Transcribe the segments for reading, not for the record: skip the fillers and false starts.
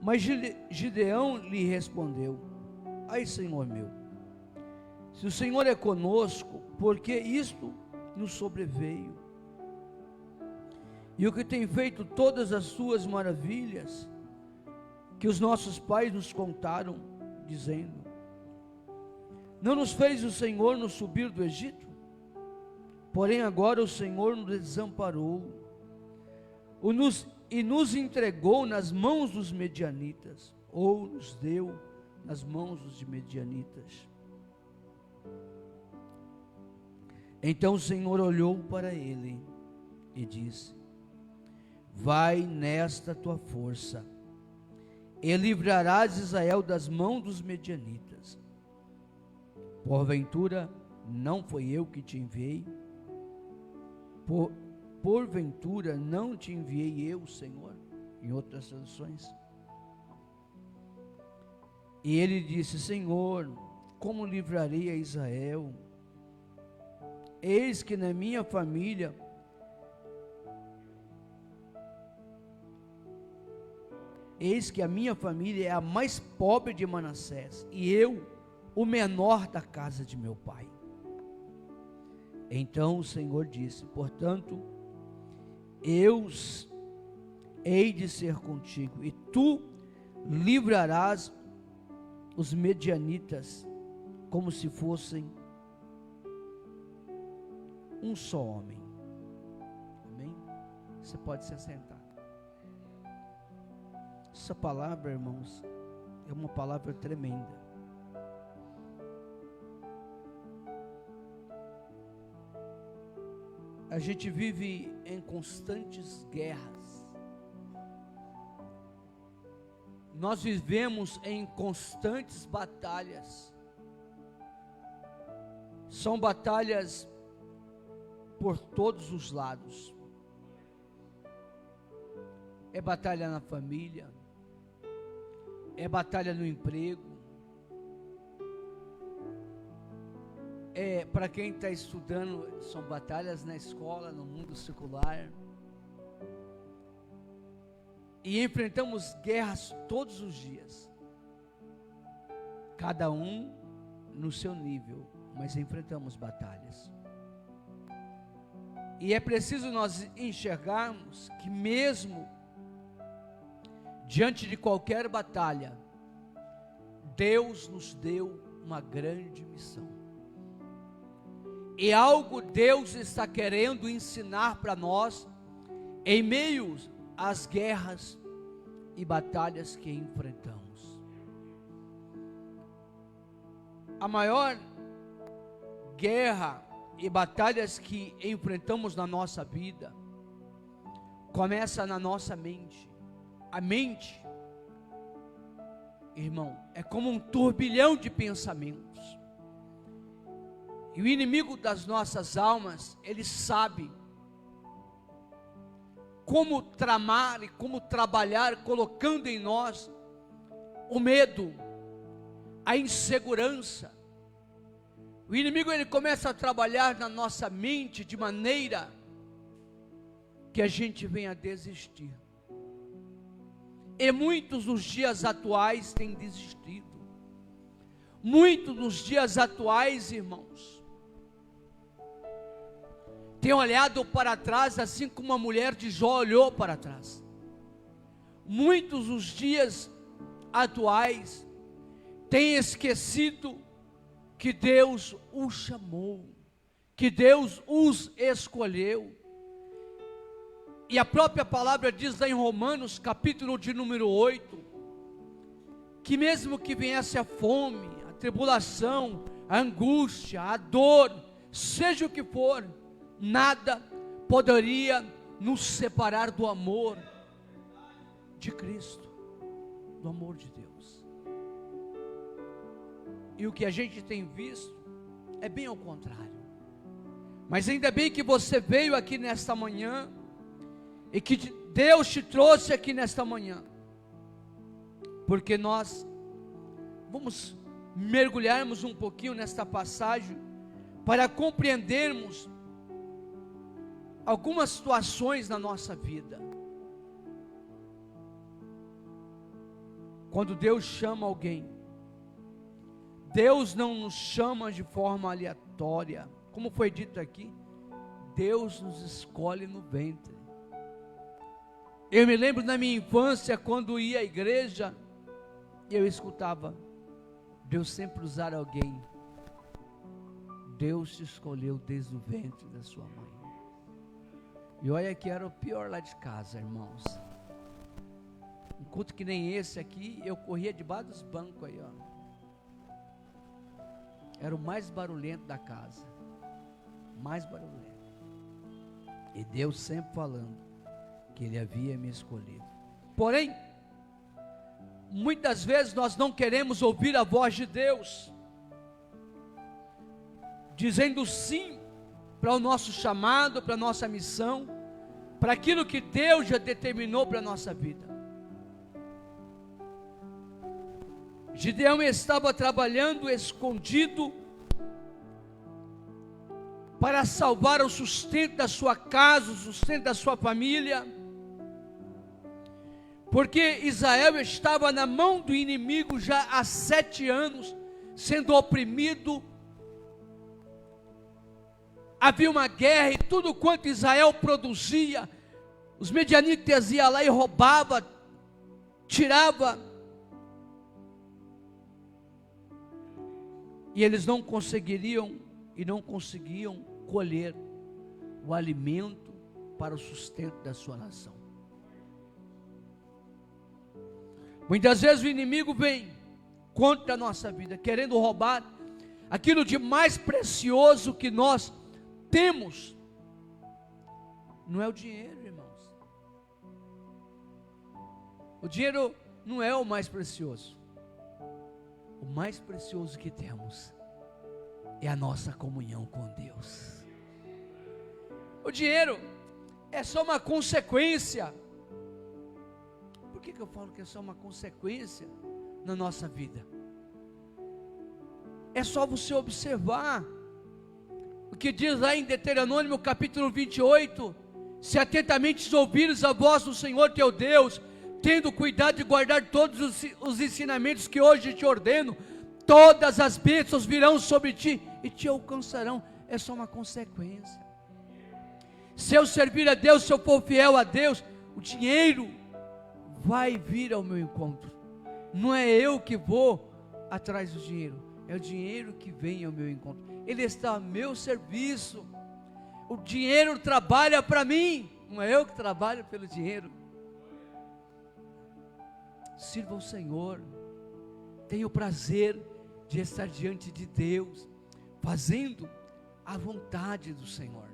Mas Gideão lhe respondeu: ai, Senhor meu, se o Senhor é conosco, por que isto nos sobreveio? E o que tem feito todas as suas maravilhas, que os nossos pais nos contaram, dizendo: não nos fez o Senhor nos subir do Egito? Porém agora o Senhor nos desamparou, e nos entregou nas mãos dos medianitas, ou nos deu nas mãos dos medianitas. Então o Senhor olhou para ele e disse: vai nesta tua força, e livrarás Israel das mãos dos medianitas. Porventura não foi eu que te enviei? Porventura não te enviei eu, Senhor? Em outras traduções. E ele disse: Senhor, como livrarei a Israel? Eis que na minha família Eis que a minha família é a mais pobre de Manassés, e eu, o menor da casa de meu pai. Então o Senhor disse: portanto, eu hei de ser contigo, e tu livrarás os medianitas, como se fossem um só homem. Amém? Você pode se assentar. Essa palavra, irmãos, é uma palavra tremenda. A gente vive em constantes guerras. Nós vivemos em constantes batalhas. São batalhas por todos os lados. É batalha na família, é batalha no emprego, para quem está estudando, são batalhas na escola, no mundo secular. E enfrentamos guerras todos os dias, cada um no seu nível, mas enfrentamos batalhas. E é preciso nós enxergarmos que mesmo diante de qualquer batalha, Deus nos deu uma grande missão. E algo Deus está querendo ensinar para nós, em meio às guerras e batalhas que enfrentamos. A maior guerra e batalhas que enfrentamos na nossa vida, começa na nossa mente. A mente, irmão, é como um turbilhão de pensamentos. E o inimigo das nossas almas, ele sabe como tramar e como trabalhar, colocando em nós o medo, a insegurança. O inimigo, ele começa a trabalhar na nossa mente de maneira que a gente venha a desistir. E muitos nos dias atuais têm desistido. Muitos nos dias atuais, irmãos, têm olhado para trás, assim como a mulher de Jó olhou para trás. Muitos nos dias atuais têm esquecido que Deus os chamou, que Deus os escolheu. E a própria palavra diz lá em Romanos, capítulo de número 8, que mesmo que viesse a fome, a tribulação, a angústia, a dor, seja o que for, nada poderia nos separar do amor de Cristo, do amor de Deus. E o que a gente tem visto é bem ao contrário. Mas ainda bem que você veio aqui nesta manhã, e que Deus te trouxe aqui nesta manhã, porque nós vamos mergulharmos um pouquinho nesta passagem, para compreendermos algumas situações na nossa vida. quando Deus chama alguém, Deus não nos chama de forma aleatória, como foi dito aqui, Deus nos escolhe no ventre. Eu me lembro na minha infância, quando ia à igreja, eu escutava, Deus sempre usar alguém, Deus te escolheu desde o ventre da sua mãe. E olha que era o pior lá de casa, irmãos. Um culto que nem esse aqui, eu corria debaixo dos bancos aí, ó. Era o mais barulhento da casa, mais barulhento. E Deus sempre falando que Ele havia me escolhido. Porém, muitas vezes nós não queremos ouvir a voz de Deus, dizendo sim para o nosso chamado, para a nossa missão, para aquilo que Deus já determinou para a nossa vida. Gideão estava trabalhando escondido para salvar o sustento da sua casa, o sustento da sua família, porque Israel estava na mão do inimigo já há 7 anos, sendo oprimido. Havia uma guerra e tudo quanto Israel produzia, os medianitas iam lá e roubavam, tiravam. E eles não conseguiriam e não conseguiam colher o alimento para o sustento da sua nação. Muitas vezes o inimigo vem contra a nossa vida, querendo roubar aquilo de mais precioso que nós temos. Não é o dinheiro, irmãos. O dinheiro não é o mais precioso. O mais precioso que temos é a nossa comunhão com Deus. O dinheiro é só uma consequência. Por que eu falo que é só uma consequência na nossa vida? É só você observar o que diz lá em Deuteronômio capítulo 28, se atentamente ouvires a voz do Senhor teu Deus, tendo cuidado de guardar todos os ensinamentos que hoje te ordeno, todas as bênçãos virão sobre ti e te alcançarão. É só uma consequência. Se eu servir a Deus, se eu for fiel a Deus, o dinheiro vai vir ao meu encontro. Não é eu que vou atrás do dinheiro, é o dinheiro que vem ao meu encontro. Ele está ao meu serviço. O dinheiro trabalha para mim, não é eu que trabalho pelo dinheiro. Sirva o Senhor, tenha o prazer de estar diante de Deus, fazendo a vontade do Senhor.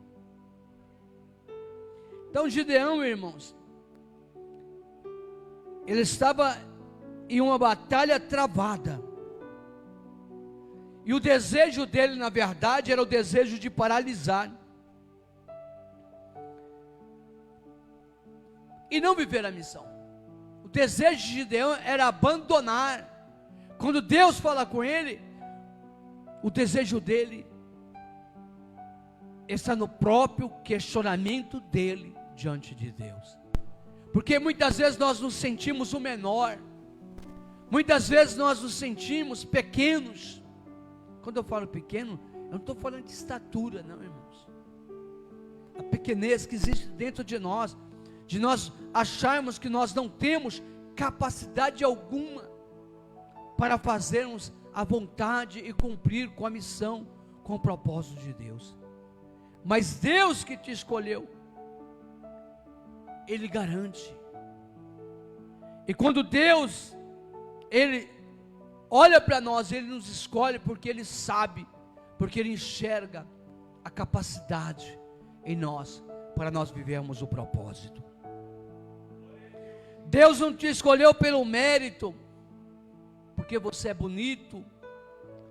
Então Gideão, irmãos, ele estava em uma batalha travada, e o desejo dele, na verdade, era o desejo de paralisar, e não viver a missão. O desejo de Gideão era abandonar. Quando Deus fala com ele, o desejo dele está no próprio questionamento dele diante de Deus. Porque muitas vezes nós nos sentimos o menor, muitas vezes nós nos sentimos pequenos. Quando eu falo pequeno, eu não estou falando de estatura, não, irmãos. A pequenez que existe dentro de nós acharmos que nós não temos capacidade alguma para fazermos a vontade e cumprir com a missão, com o propósito de Deus. Mas Deus que te escolheu, Ele garante. E quando Deus, Ele olha para nós, Ele nos escolhe porque Ele sabe, porque Ele enxerga a capacidade em nós, para nós vivermos o propósito. Deus não te escolheu pelo mérito, porque você é bonito,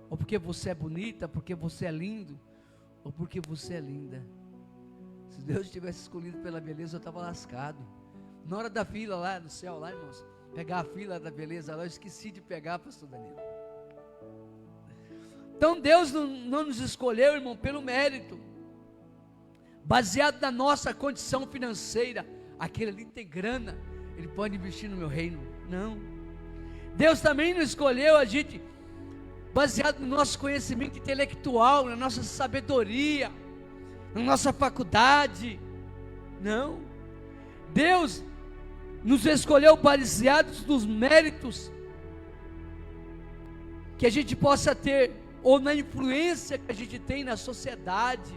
ou porque você é bonita, porque você é lindo, ou porque você é linda. Se Deus tivesse escolhido pela beleza, eu estava lascado. Na hora da fila lá no céu, lá, irmãos, pegar a fila da beleza lá, eu esqueci de pegar, pastor Danilo. Então Deus não nos escolheu, irmão, pelo mérito, baseado na nossa condição financeira. Aquele ali tem grana, ele pode investir no meu reino. Não. Deus também não escolheu a gente baseado no nosso conhecimento intelectual, na nossa sabedoria, na nossa faculdade. Não. Deus nos escolheu baseados nos méritos que a gente possa ter, ou na influência que a gente tem na sociedade.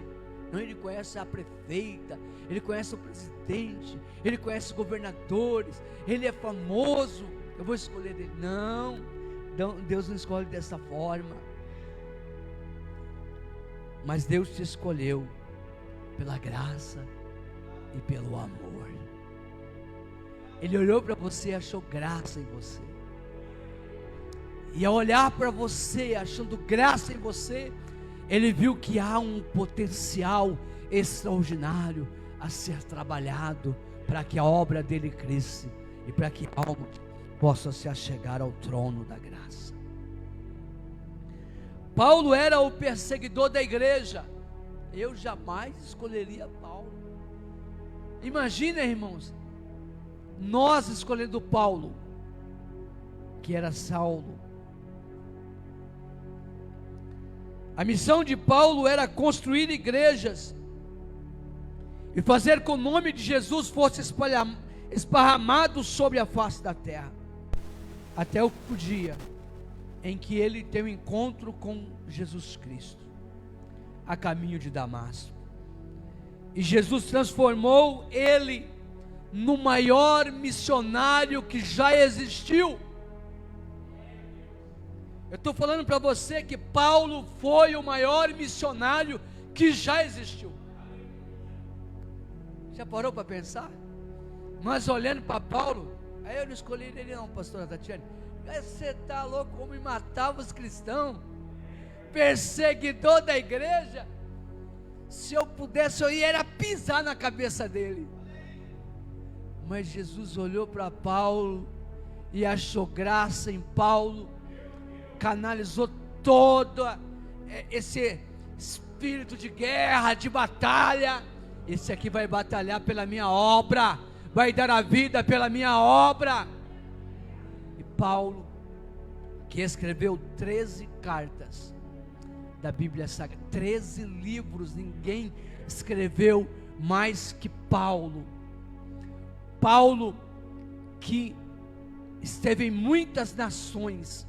Não, Ele conhece a prefeita, Ele conhece o presidente, Ele conhece os governadores, Ele é famoso, eu vou escolher Ele. Não, Deus não escolhe dessa forma. Mas Deus te escolheu pela graça e pelo amor. Ele olhou para você e achou graça em você. E ao olhar para você, achando graça em você, Ele viu que há um potencial extraordinário a ser trabalhado para que a obra dele cresça e para que algo possa se achegar ao trono da graça. Paulo era o perseguidor da igreja. Eu jamais escolheria Paulo. Imagina, irmãos, nós escolhendo Paulo, que era Saulo. A missão de Paulo era construir igrejas e fazer com que o nome de Jesus fosse esparramado sobre a face da terra, até o dia em que ele tem um encontro com Jesus Cristo, a caminho de Damasco. E Jesus transformou ele no maior missionário que já existiu. Eu estou falando para você que Paulo foi o maior missionário que já existiu. Já parou para pensar? Mas olhando para Paulo, aí eu não escolhi ele não, pastora Tatiane. Você está louco, como matava os cristãos, perseguidor da igreja. Se eu pudesse, eu ia pisar na cabeça dele. Mas Jesus olhou para Paulo e achou graça em Paulo, canalizou todo esse espírito de guerra, de batalha. Esse aqui vai batalhar pela minha obra, vai dar a vida pela minha obra. E Paulo, que escreveu 13 cartas da Bíblia Sagrada, 13 livros, ninguém escreveu mais que Paulo. Paulo, que esteve em muitas nações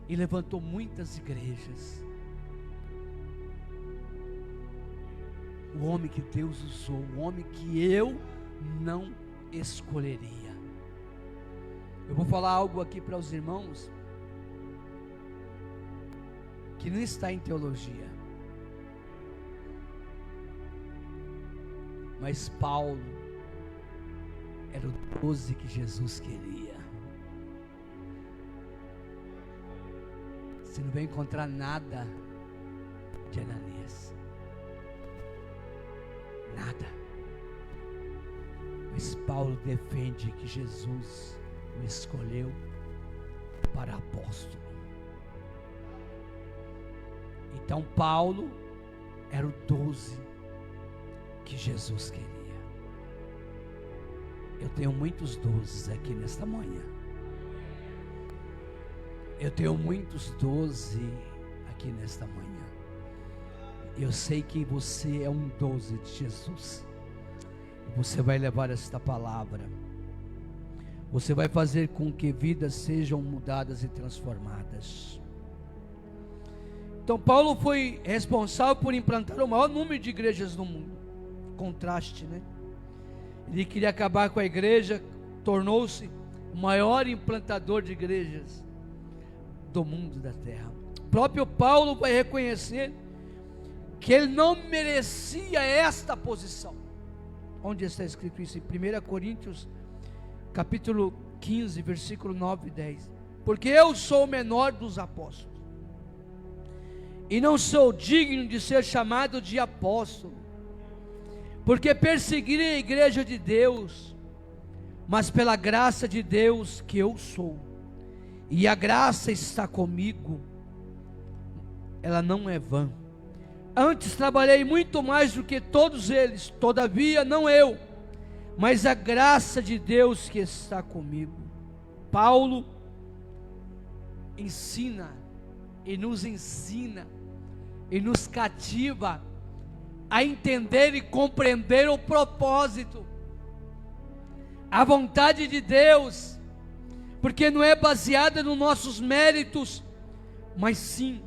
e levantou muitas igrejas. O homem que Deus usou, o homem que eu não escolheria. Eu vou falar algo aqui para os irmãos que não está em teologia, mas Paulo era o 12 que Jesus queria. Você não vai encontrar nada de Ananias, nada. Mas Paulo defende que Jesus o escolheu para apóstolo. Então Paulo era o 12 que Jesus queria. Eu tenho muitos 12 aqui nesta manhã. Eu tenho muitos 12 aqui nesta manhã. Eu sei que você é um 12 de Jesus. Você vai levar esta palavra. Você vai fazer com que vidas sejam mudadas e transformadas. Então Paulo foi responsável por implantar o maior número de igrejas no mundo. Contraste, né? Ele queria acabar com a igreja, tornou-se o maior implantador de igrejas do mundo da terra. O próprio Paulo vai reconhecer que ele não merecia esta posição. Onde está escrito isso? Em 1 Coríntios capítulo 15, versículo 9 e 10. Porque eu sou o menor dos apóstolos, e não sou digno de ser chamado de apóstolo, porque persegui a igreja de Deus, mas pela graça de Deus que eu sou, e a graça está comigo, ela não é vã. Antes trabalhei muito mais do que todos eles, todavia não eu, mas a graça de Deus que está comigo. Paulo ensina e nos ensina e nos cativa a entender e compreender o propósito, a vontade de Deus, porque não é baseada nos nossos méritos, mas sim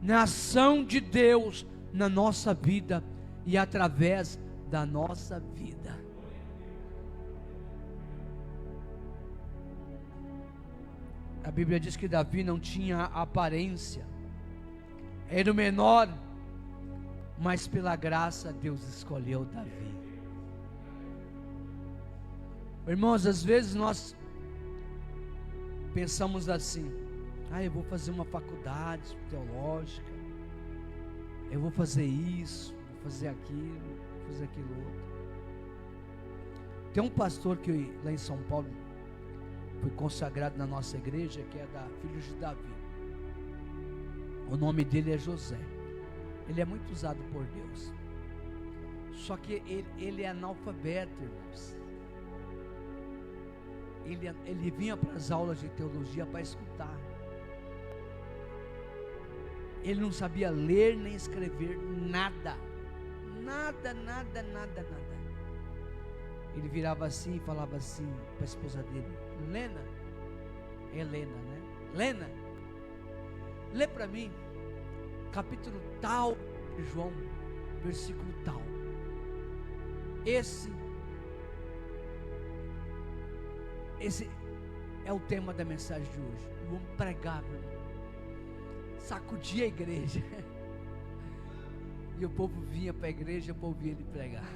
na ação de Deus na nossa vida e através da nossa vida. A Bíblia diz que Davi não tinha aparência, era o menor, mas pela graça Deus escolheu Davi. Irmãos, às vezes nós pensamos assim: eu vou fazer uma faculdade teológica, eu vou fazer isso, vou fazer aquilo, vou fazer aquilo outro. Tem um pastor que lá em São Paulo foi consagrado na nossa igreja, que é da Filhos de Davi. O nome dele é José. Ele é muito usado por Deus. Só que ele é analfabeto, irmãos. Ele vinha para as aulas de teologia para escutar. Ele não sabia ler nem escrever nada. Nada. Ele virava assim e falava assim para a esposa dele: Lena, Helena, né? Lena, lê para mim capítulo tal de João, versículo tal. Esse é o tema da mensagem de hoje. Vamos pregar, meu irmão. Sacudir a igreja. E o povo vinha para a igreja, o povo via ele pregar.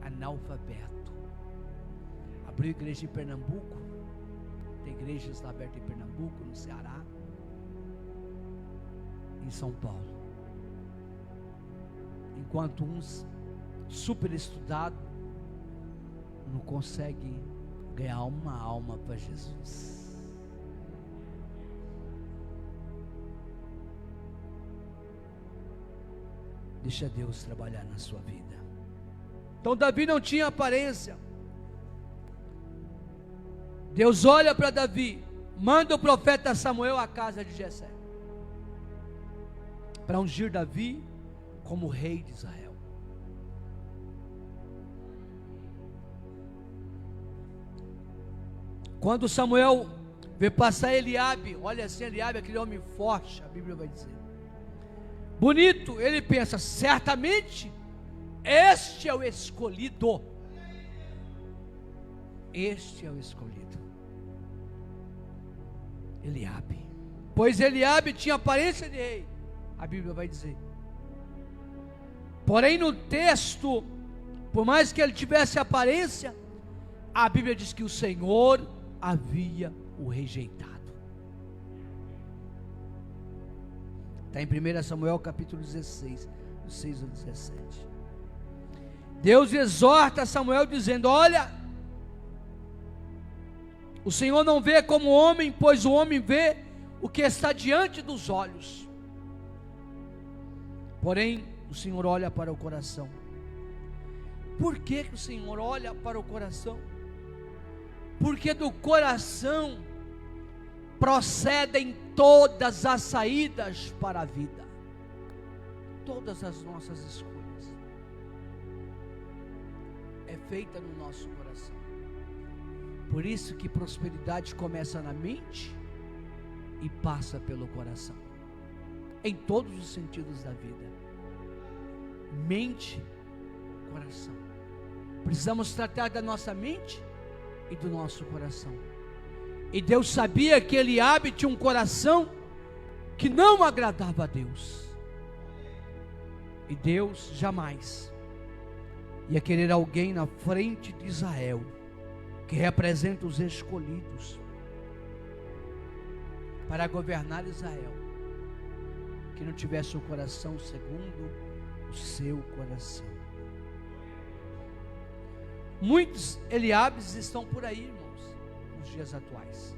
Analfabeto. Abriu igreja em Pernambuco. Tem igrejas abertas em Pernambuco, no Ceará, em São Paulo. Enquanto uns super estudados não conseguem ganhar uma alma para Jesus. Deixa Deus trabalhar na sua vida. Então Davi não tinha aparência. Deus olha para Davi, manda o profeta Samuel à casa de Jessé, para ungir Davi como rei de Israel. Quando Samuel vê passar Eliabe, olha assim, Eliabe, aquele homem forte, a Bíblia vai dizer, bonito, ele pensa: certamente este é o escolhido. Este é o escolhido, Eliabe. Pois Eliabe tinha aparência de rei, a Bíblia vai dizer. Porém no texto, por mais que ele tivesse aparência, a Bíblia diz que o Senhor havia o rejeitado. Está em 1 Samuel capítulo 16, 6 ao 17. Deus exorta Samuel dizendo: olha, o Senhor não vê como o homem, pois o homem vê o que está diante dos olhos. Porém, o Senhor olha para o coração. Por que o Senhor olha para o coração? Porque do coração procedem todas as saídas para a vida. Todas as nossas escolhas é feita no nosso coração. Por isso que prosperidade começa na mente e passa pelo coração, em todos os sentidos da vida. Mente, coração. Precisamos tratar da nossa mente e do nosso coração. E Deus sabia que Eliabe tinha um coração que não agradava a Deus. E Deus jamais ia querer alguém na frente de Israel, que representa os escolhidos, para governar Israel, que não tivesse o coração segundo o seu coração. Muitos Eliabes estão por aí, irmãos, nos dias atuais.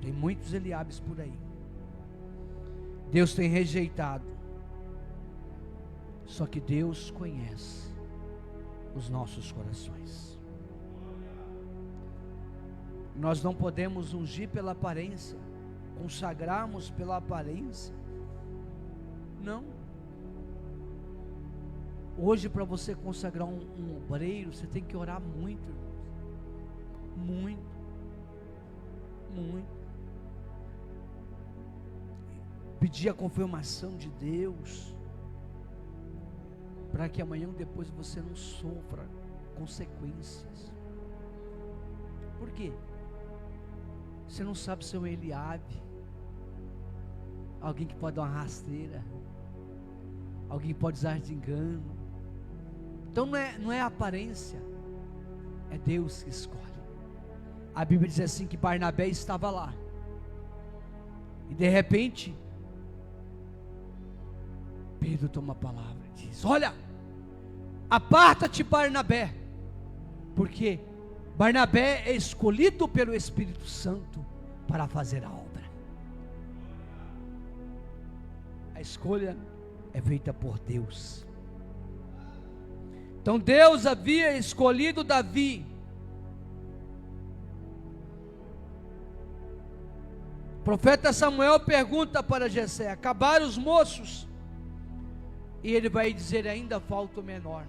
Tem muitos Eliabes por aí. Deus tem rejeitado. Só que Deus conhece os nossos corações. Nós não podemos ungir pela aparência, consagrarmos pela aparência. Não. Hoje, para você consagrar um obreiro, você tem que orar muito, irmãos. Muito. Pedir a confirmação de Deus, para que amanhã ou depois você não sofra consequências. Por quê? Você não sabe se é um Eliabe, alguém que pode dar uma rasteira, alguém que pode usar de engano. Então não é a aparência, é Deus que escolhe. A Bíblia diz assim, que Barnabé estava lá, e de repente Pedro toma a palavra e diz: olha, aparta-te, Barnabé, porque Barnabé é escolhido pelo Espírito Santo para fazer a obra. A escolha é feita por Deus. Então Deus havia escolhido Davi. O profeta Samuel pergunta para Jessé: acabaram os moços? E ele vai dizer: ainda falta o menor.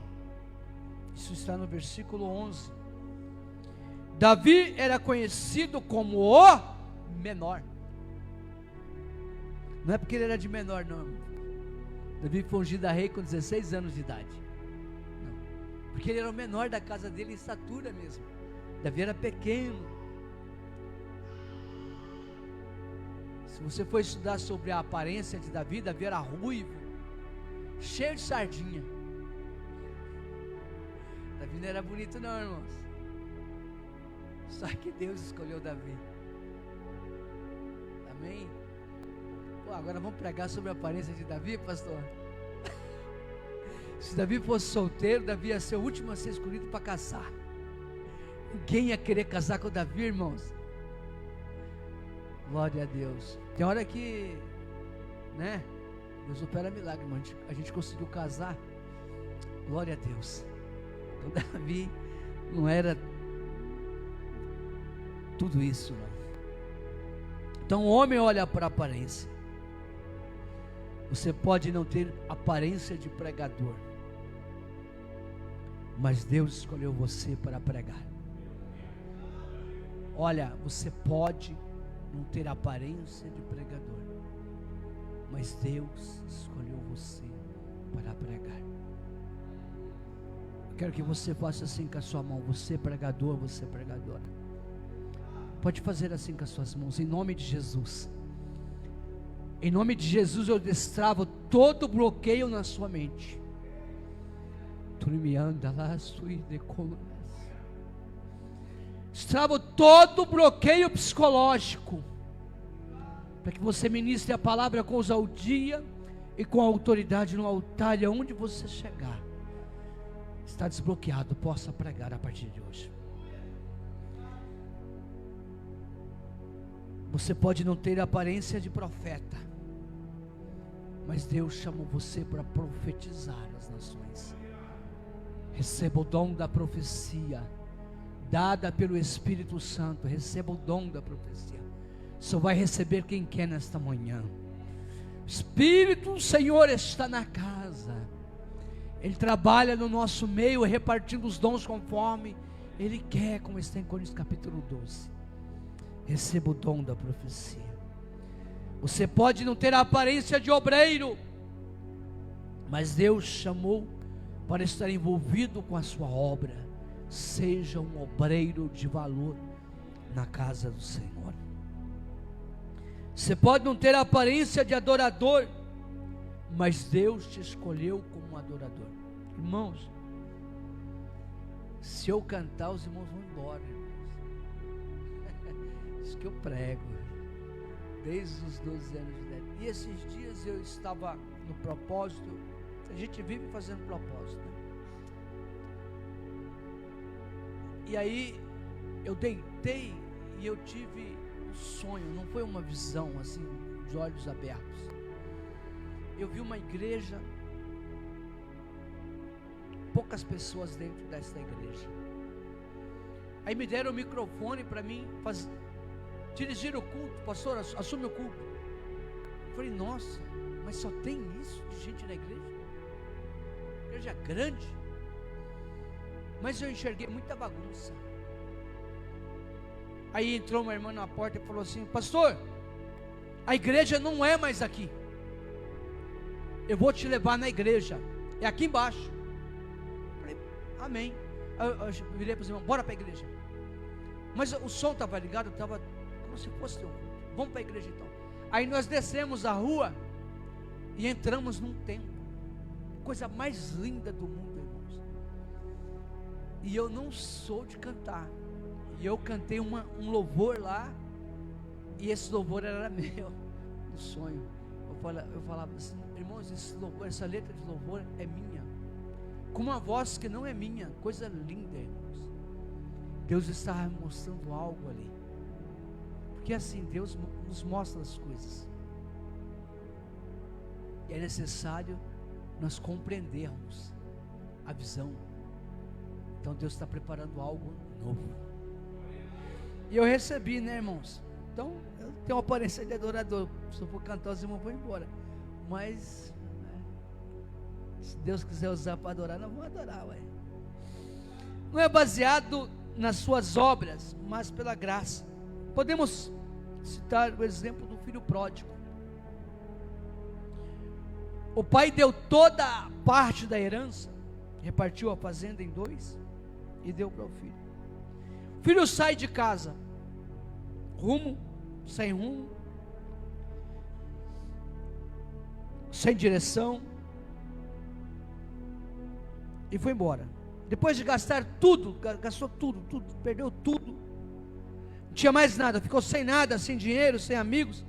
Isso está no versículo 11. Davi era conhecido como o menor. Não é porque ele era de menor, não. Davi foi ungido a rei com 16 anos de idade. Não. Porque ele era o menor da casa dele em estatura mesmo. Davi era pequeno. Se você for estudar sobre a aparência de Davi, Davi era ruivo, cheio de sardinha. Davi não era bonito não, irmãos. Só que Deus escolheu Davi. Amém? Pô, agora vamos pregar sobre a aparência de Davi, pastor? Se Davi fosse solteiro, Davi ia ser o último a ser escolhido para casar. Ninguém ia querer casar com Davi, irmãos. Glória a Deus. Tem hora que, né, Deus opera milagre, irmão. A gente conseguiu casar. Glória a Deus. Então Davi não era tudo isso, não. Então o homem olha para a aparência. Você pode não ter aparência de pregador, mas Deus escolheu você para pregar. Olha, você pode não ter aparência de pregador, mas Deus escolheu você para pregar. Eu quero que você faça assim com a sua mão. Você pregador, você pregadora. Pode fazer assim com as suas mãos, em nome de Jesus. Em nome de Jesus eu destravo todo bloqueio na sua mente. Destravo todo bloqueio psicológico, para que você ministre a palavra com ousadia e com autoridade no altar, e aonde você chegar, está desbloqueado, possa pregar a partir de hoje. Você pode não ter a aparência de profeta, mas Deus chamou você para profetizar as nações. Receba o dom da profecia, dada pelo Espírito Santo. Receba o dom da profecia. Só vai receber quem quer nesta manhã. O Espírito do Senhor está na casa. Ele trabalha no nosso meio, repartindo os dons conforme Ele quer, como está em Coríntios capítulo 12. Receba o dom da profecia. Você pode não ter a aparência de obreiro, mas Deus chamou para estar envolvido com a sua obra. Seja um obreiro de valor na casa do Senhor. Você pode não ter a aparência de adorador, mas Deus te escolheu como um adorador. Irmãos, se eu cantar, os irmãos vão embora, irmãos. Isso que eu prego desde os 12 anos de idade. E esses dias eu estava no propósito. A gente vive fazendo propósito, né? E aí eu deitei e eu tive um sonho. Não foi uma visão assim, de olhos abertos. Eu vi uma igreja, poucas pessoas dentro desta igreja. Aí me deram o microfone para mim dirigir o culto. Pastor, assume o culto. Eu falei, nossa, mas só tem isso de gente na igreja? Igreja grande. Mas eu enxerguei muita bagunça. Aí entrou uma irmã na porta e falou assim, pastor, a igreja não é mais aqui. Eu vou te levar na igreja, é aqui embaixo. Eu falei, amém. Eu virei para os irmãos, bora para a igreja. Mas o som estava ligado, estava como se fosse um culto. Vamos para a igreja então. Aí nós descemos a rua e entramos num templo. Coisa mais linda do mundo, irmãos. E eu não sou de cantar. E eu cantei um louvor lá. E esse louvor era meu, no sonho. Eu falava assim, irmãos, esse louvor, essa letra de louvor é minha. Com uma voz que não é minha. Coisa linda, irmãos. Deus está mostrando algo ali. Porque assim, Deus nos mostra as coisas. E é necessário nós compreendermos a visão. Então Deus está preparando algo novo. E eu recebi, né, irmãos? Então eu tenho uma aparência de adorador. Se eu for cantar, os irmãos vão embora. Mas se Deus quiser usar para adorar, nós vamos adorar, ué. Não é baseado nas suas obras, mas pela graça. Podemos citar o exemplo do filho pródigo. O pai deu toda a parte da herança, repartiu a fazenda em 2 e deu para o filho. O filho sai de casa, sem rumo, sem direção, e foi embora. Depois de gastar tudo, gastou tudo, perdeu tudo, não tinha mais nada, ficou sem nada, sem dinheiro, sem amigos,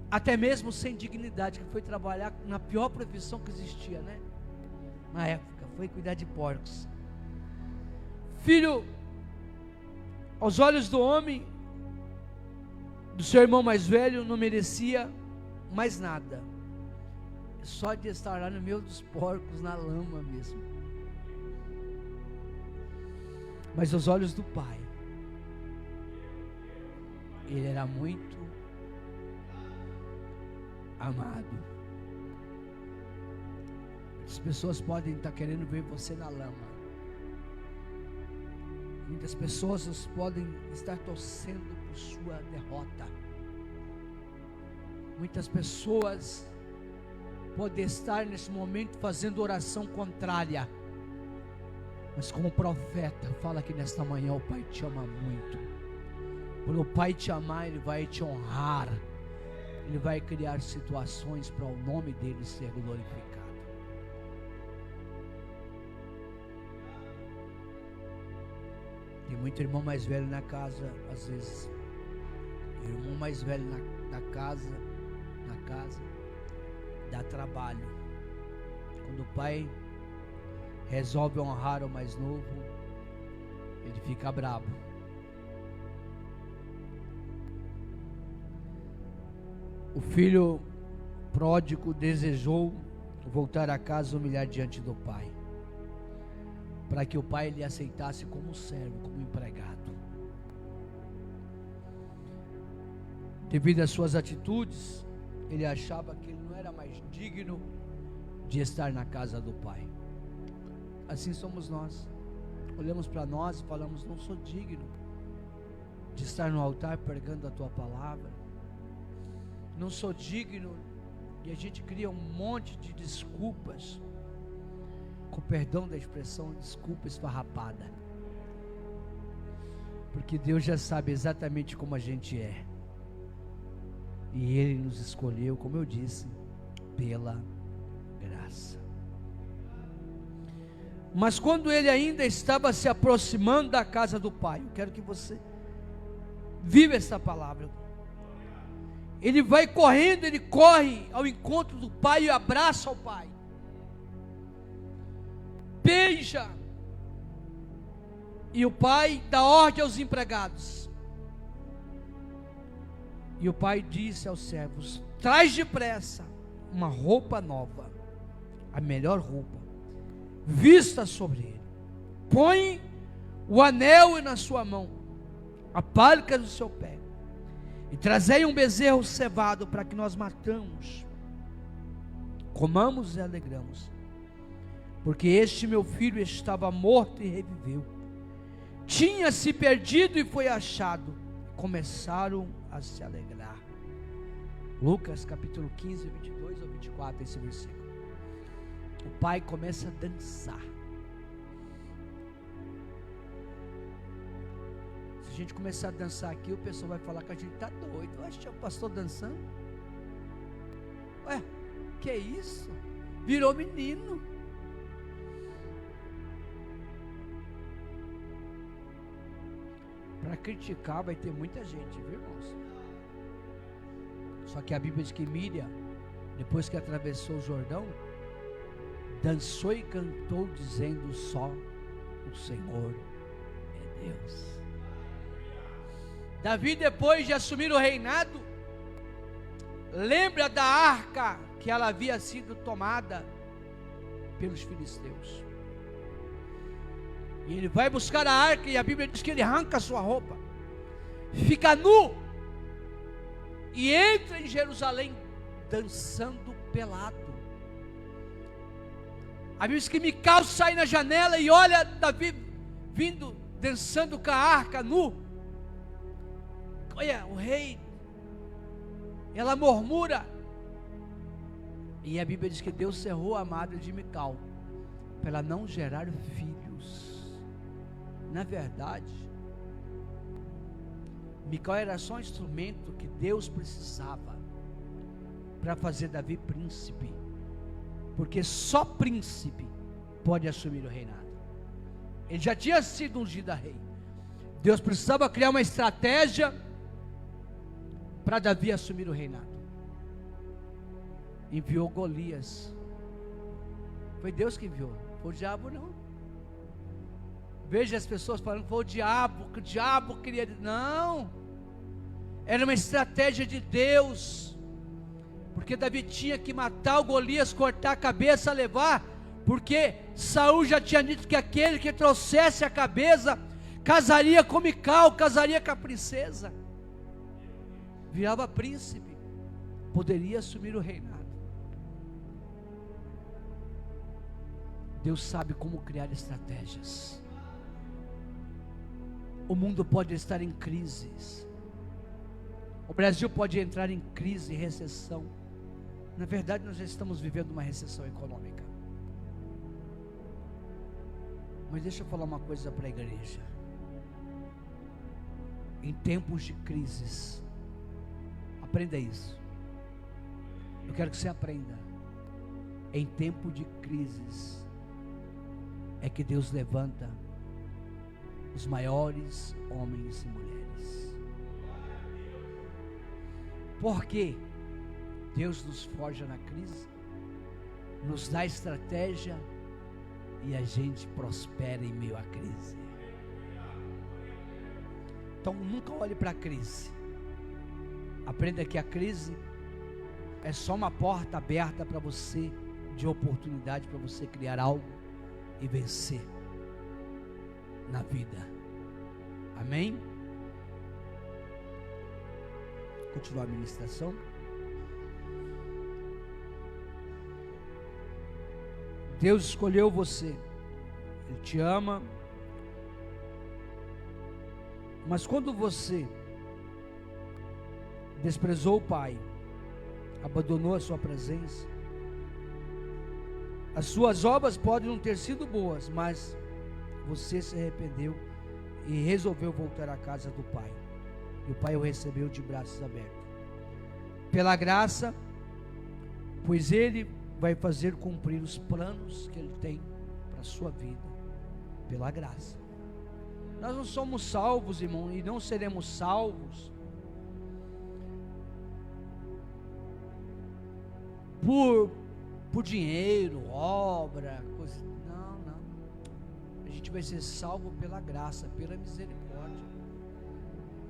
até mesmo sem dignidade, que foi trabalhar na pior profissão que existia, né? Na época, foi cuidar de porcos. Filho, aos olhos do homem, do seu irmão mais velho, não merecia mais nada, só de estar lá no meio dos porcos, na lama mesmo. Mas aos olhos do pai, ele era muito amado. As pessoas podem estar querendo ver você na lama. Muitas pessoas podem estar torcendo por sua derrota. Muitas pessoas podem estar nesse momento fazendo oração contrária. Mas como profeta, fala que nesta manhã o Pai te ama muito. Quando o Pai te amar, Ele vai te honrar. Ele vai criar situações para o nome dele ser glorificado. Tem muito irmão mais velho na casa, às vezes. Irmão mais velho na casa, dá trabalho. Quando o pai resolve honrar o mais novo, ele fica bravo. O filho pródigo desejou voltar a casa humilhar diante do pai, para que o pai lhe aceitasse como servo, como empregado. Devido às suas atitudes, ele achava que ele não era mais digno de estar na casa do pai. Assim somos nós. Olhamos para nós e falamos: não sou digno de estar no altar pregando a tua palavra. Não sou digno. E a gente cria um monte de desculpas, com perdão da expressão, desculpa esfarrapada, porque Deus já sabe exatamente como a gente é, e Ele nos escolheu, como eu disse, pela graça. Mas quando ele ainda estava se aproximando da casa do pai, eu quero que você viva essa palavra. Ele vai correndo, ele corre ao encontro do pai e abraça o pai, beija, e o pai dá ordem aos empregados, e o pai disse aos servos: traz depressa uma roupa nova, a melhor roupa, vista sobre ele, põe o anel na sua mão, a palha no seu pé, e trazei um bezerro cevado para que nós matamos, comamos e alegramos, porque este meu filho estava morto e reviveu, tinha se perdido e foi achado. Começaram a se alegrar. Lucas capítulo 15, 22 ao 24, esse versículo. O pai começa a dançar. Se a gente começar a dançar aqui, o pessoal vai falar que a gente está doido. Eu acho que é o pastor dançando. Ué, que é isso? Virou menino. Para criticar vai ter muita gente, viu, irmãos? Só que a Bíblia diz que Miriam, depois que atravessou o Jordão, dançou e cantou dizendo: só o Senhor é Deus. Davi, depois de assumir o reinado, lembra da arca que ela havia sido tomada pelos filisteus. E ele vai buscar a arca, e a Bíblia diz que ele arranca a sua roupa, fica nu, e entra em Jerusalém dançando pelado. A Bíblia diz que Mical sai na janela e olha Davi vindo, dançando com a arca nu. Olha, o rei. Ela murmura. E a Bíblia diz que Deus cerrou a madre de Mical, para ela não gerar filhos. Na verdade, Mical era só um instrumento que Deus precisava para fazer Davi príncipe, porque só príncipe pode assumir o reinado. Ele já tinha sido ungido a rei. Deus precisava criar uma estratégia para Davi assumir o reinado. Enviou Golias. Foi Deus que enviou, foi o diabo não. Veja as pessoas falando que foi o diabo queria. Não, era uma estratégia de Deus, porque Davi tinha que matar o Golias, cortar a cabeça, levar, porque Saul já tinha dito que aquele que trouxesse a cabeça casaria com Mical, casaria com a princesa, virava príncipe, poderia assumir o reinado. Deus sabe como criar estratégias. O mundo pode estar em crises. O Brasil pode entrar em crise e recessão. Na verdade, nós já estamos vivendo uma recessão econômica. Mas deixa eu falar uma coisa para a igreja. Em tempos de crises, aprenda isso. Eu quero que você aprenda. Em tempo de crises, é que Deus levanta os maiores homens e mulheres. Porque Deus nos forja na crise, nos dá estratégia e a gente prospera em meio à crise. Então nunca olhe para a crise. Aprenda que a crise é só uma porta aberta para você, de oportunidade para você criar algo e vencer na vida. Amém? Continuar a ministração. Deus escolheu você, Ele te ama, mas quando você desprezou o Pai, abandonou a sua presença, as suas obras podem não ter sido boas, mas você se arrependeu e resolveu voltar à casa do Pai, e o Pai o recebeu de braços abertos, pela graça, pois Ele vai fazer cumprir os planos que Ele tem para a sua vida, pela graça. Nós não somos salvos, irmão, e não seremos salvos por dinheiro, obra, coisa. Não, não. A gente vai ser salvo pela graça, pela misericórdia.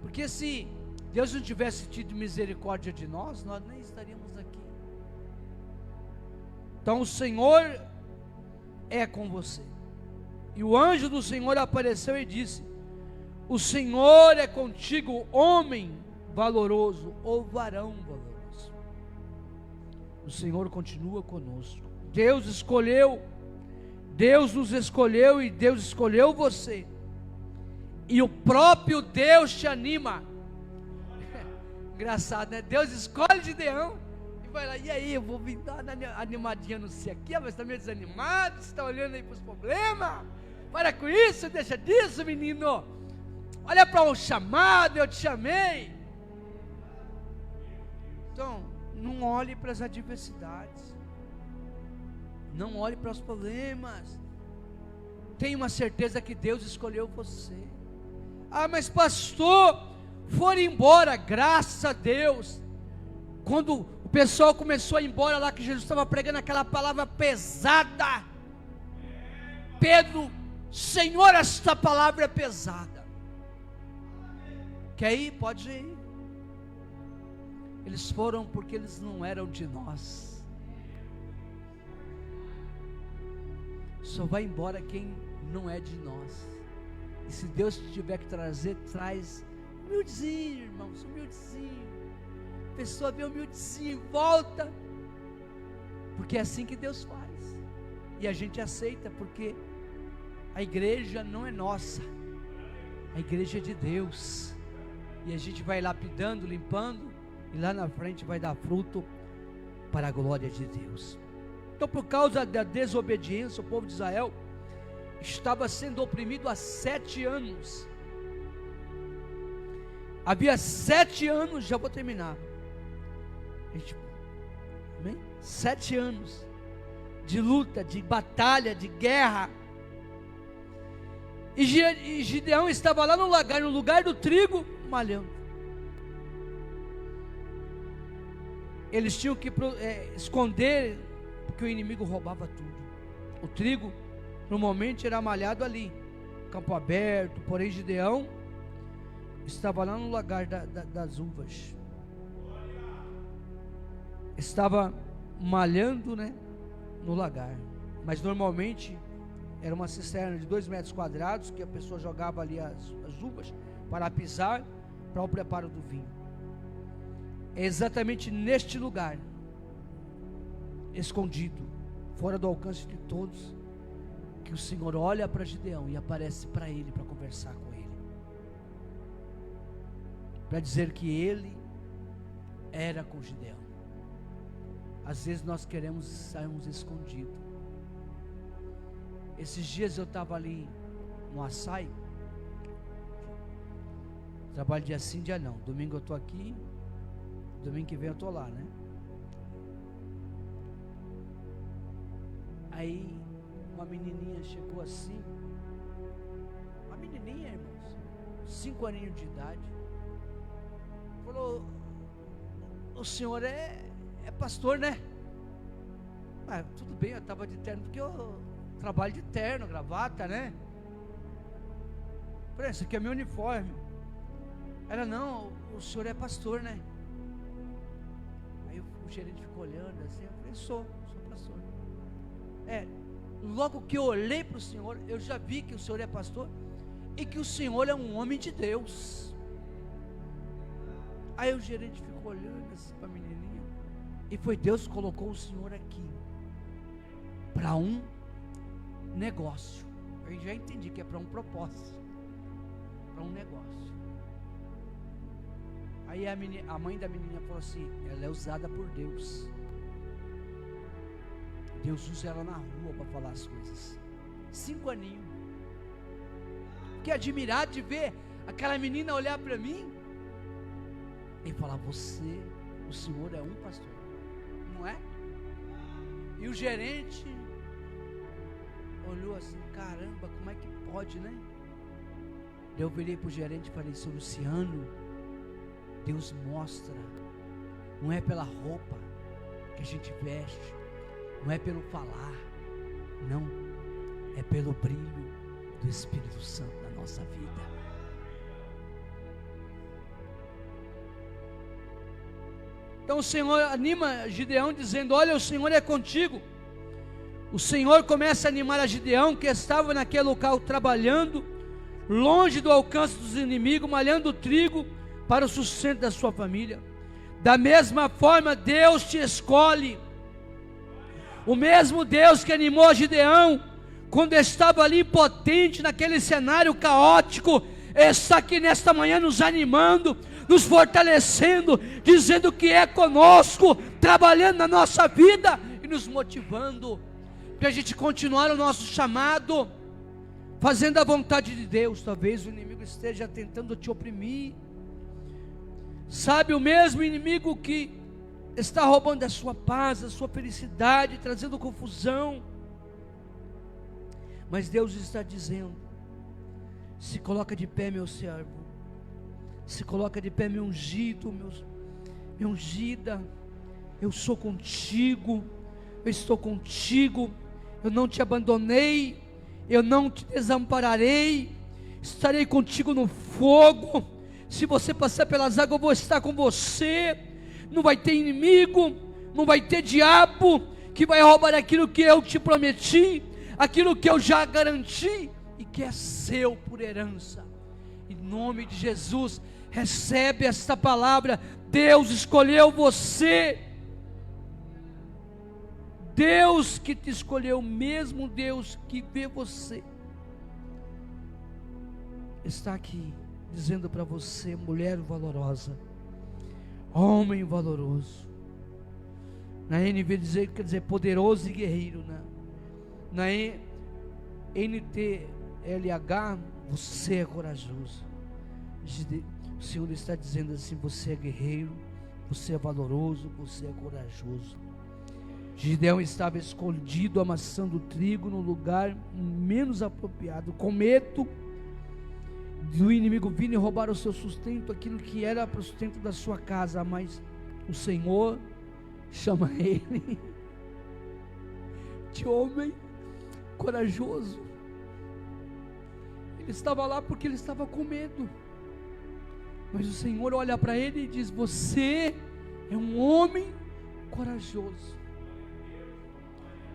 Porque se Deus não tivesse tido misericórdia de nós, nós nem estaríamos aqui. Então o Senhor é com você. E o anjo do Senhor apareceu e disse: o Senhor é contigo, homem valoroso, ou varão valoroso. O Senhor continua conosco. Deus nos escolheu e Deus escolheu você. E o próprio Deus te anima. Engraçado, né? Deus escolhe Gideão e vai lá, e aí, eu vou vir dar uma animadinha no você aqui, mas está meio desanimado, você está olhando aí para os problemas, para com isso, deixa disso, menino, olha para o chamado, eu te chamei. Então, não olhe para as adversidades, não olhe para os problemas, tenha uma certeza que Deus escolheu você. Ah, mas pastor, foram embora, graças a Deus. Quando o pessoal começou a ir embora lá, que Jesus estava pregando aquela palavra pesada, Pedro: Senhor, esta palavra é pesada. Quer ir? Pode ir. Eles foram porque eles não eram de nós. Só vai embora quem não é de nós. E se Deus tiver que trazer, traz humildezinho, irmãos, humildezinho. A pessoa vem humildezinho, volta, porque é assim que Deus faz. E a gente aceita, porque a igreja não é nossa, a igreja é de Deus. E a gente vai lapidando, limpando, e lá na frente vai dar fruto para a glória de Deus. Então, por causa da desobediência, o povo de Israel estava sendo oprimido há 7 anos. Havia 7 anos, já vou terminar. Amém? 7 anos de luta, de batalha, de guerra. E Gideão estava lá no lugar do trigo, malhando. Eles tinham que esconder, porque o inimigo roubava tudo. O trigo normalmente era malhado ali, campo aberto, porém Gideão estava lá no lagar das uvas, estava malhando, né, no lagar, mas normalmente era uma cisterna de 2 metros quadrados, que a pessoa jogava ali as uvas, para pisar, para o preparo do vinho. É exatamente neste lugar, escondido, fora do alcance de todos, que o Senhor olha para Gideão e aparece para ele, para conversar com ele, para dizer que ele era com Gideão. Às vezes nós queremos sairmos escondidos. Esses dias eu estava ali no Açaí, trabalho dia sim, dia não. Domingo eu estou aqui, domingo que vem eu estou lá, né? Aí uma menininha chegou assim, uma menininha, irmãos, 5 aninhos de idade, falou: o senhor é pastor, né? Ah, tudo bem, eu estava de terno, porque eu trabalho de terno, gravata, né? Falei: esse aqui é meu uniforme. Ela: não, o senhor é pastor, né? Aí o gerente ficou olhando assim, eu falei: sou pastor. Logo que eu olhei para o senhor, eu já vi que o senhor é pastor e que o senhor é um homem de Deus. Aí o gerente ficou olhando assim para a menininha, e foi Deus que colocou o senhor aqui para um negócio. Eu já entendi que é para um propósito, para um negócio. Aí a mãe da menina falou assim: ela é usada por Deus. Deus usa ela na rua para falar as coisas. 5 aninhos. Fiquei admirado de ver aquela menina olhar para mim e falar: o senhor é um pastor, não é? E o gerente olhou assim: caramba, como é que pode, né? Eu virei para o gerente e falei: seu Luciano, Deus mostra, não é pela roupa que a gente veste, não é pelo falar, não, é pelo brilho do Espírito Santo na nossa vida. Então o Senhor anima Gideão dizendo: olha, o Senhor é contigo, o Senhor começa a animar a Gideão, que estava naquele local trabalhando, longe do alcance dos inimigos, malhando trigo para o sustento da sua família. Da mesma forma, Deus te escolhe. O mesmo Deus que animou a Gideão, quando estava ali impotente, naquele cenário caótico, está aqui nesta manhã nos animando, nos fortalecendo, dizendo que é conosco, trabalhando na nossa vida e nos motivando para a gente continuar o nosso chamado, fazendo a vontade de Deus. Talvez o inimigo esteja tentando te oprimir, sabe, o mesmo inimigo que está roubando a sua paz, a sua felicidade, trazendo confusão. Mas Deus está dizendo: se coloca de pé, meu servo, se coloca de pé, meu ungido, minha ungida, eu sou contigo, eu estou contigo, eu não te abandonei, eu não te desampararei, estarei contigo no fogo, se você passar pelas águas eu vou estar com você, não vai ter inimigo, não vai ter diabo que vai roubar aquilo que eu te prometi, aquilo que eu já garanti e que é seu por herança. Em nome de Jesus, recebe esta palavra. Deus escolheu você, Deus que te escolheu, mesmo Deus que vê você, está aqui dizendo para você: mulher valorosa, homem valoroso. Na NV quer dizer poderoso e guerreiro, né? Na NTLH, você é corajoso. O Senhor está dizendo assim: você é guerreiro, você é valoroso, você é corajoso. Gideão estava escondido, amassando trigo no lugar menos apropriado, com medo do inimigo vir e roubar o seu sustento, aquilo que era para o sustento da sua casa. Mas o Senhor chama ele de homem corajoso. Ele estava lá porque ele estava com medo, mas o Senhor olha para ele e diz: você é um homem corajoso.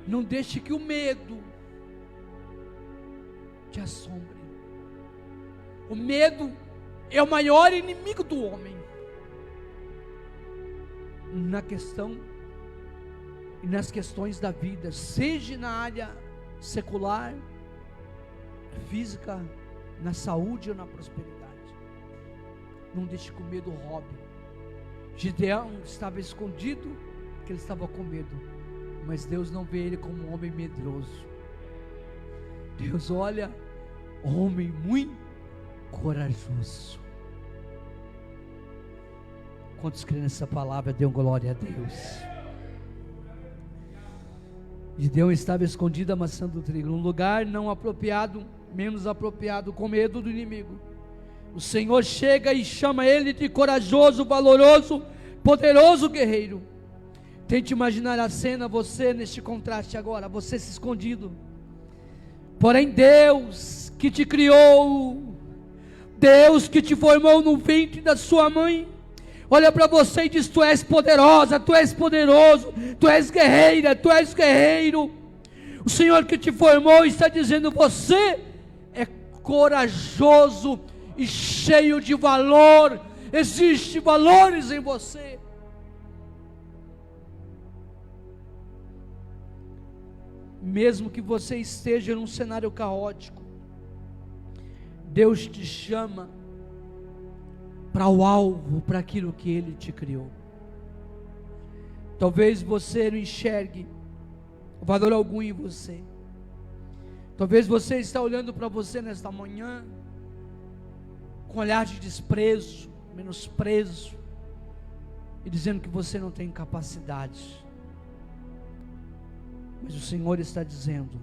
Não deixe que o medo te assombre. O medo é o maior inimigo do homem na questão e nas questões da vida, seja na área secular, física, na saúde ou na prosperidade. Não deixe que o medo roube. Gideão estava escondido porque ele estava com medo, mas Deus não vê ele como um homem medroso. Deus olha, homem muito corajoso. Quantos creem nessa palavra, dêem glória a Deus. Gideão estava escondido amassando trigo, num lugar não apropriado, menos apropriado, com medo do inimigo. O Senhor chega e chama ele de corajoso, valoroso, poderoso guerreiro. Tente imaginar a cena, você neste contraste agora, você se escondido. Porém Deus que te criou, Deus que te formou no ventre da sua mãe, olha para você e diz: tu és poderosa, tu és poderoso, tu és guerreira, tu és guerreiro. O Senhor que te formou está dizendo: você é corajoso e cheio de valor. Existem valores em você. Mesmo que você esteja num cenário caótico, Deus te chama para o alvo, para aquilo que Ele te criou. Talvez você não enxergue valor algum em você. Talvez você está olhando para você nesta manhã com olhar de desprezo, menosprezo, e dizendo que você não tem capacidade. Mas o Senhor está dizendo: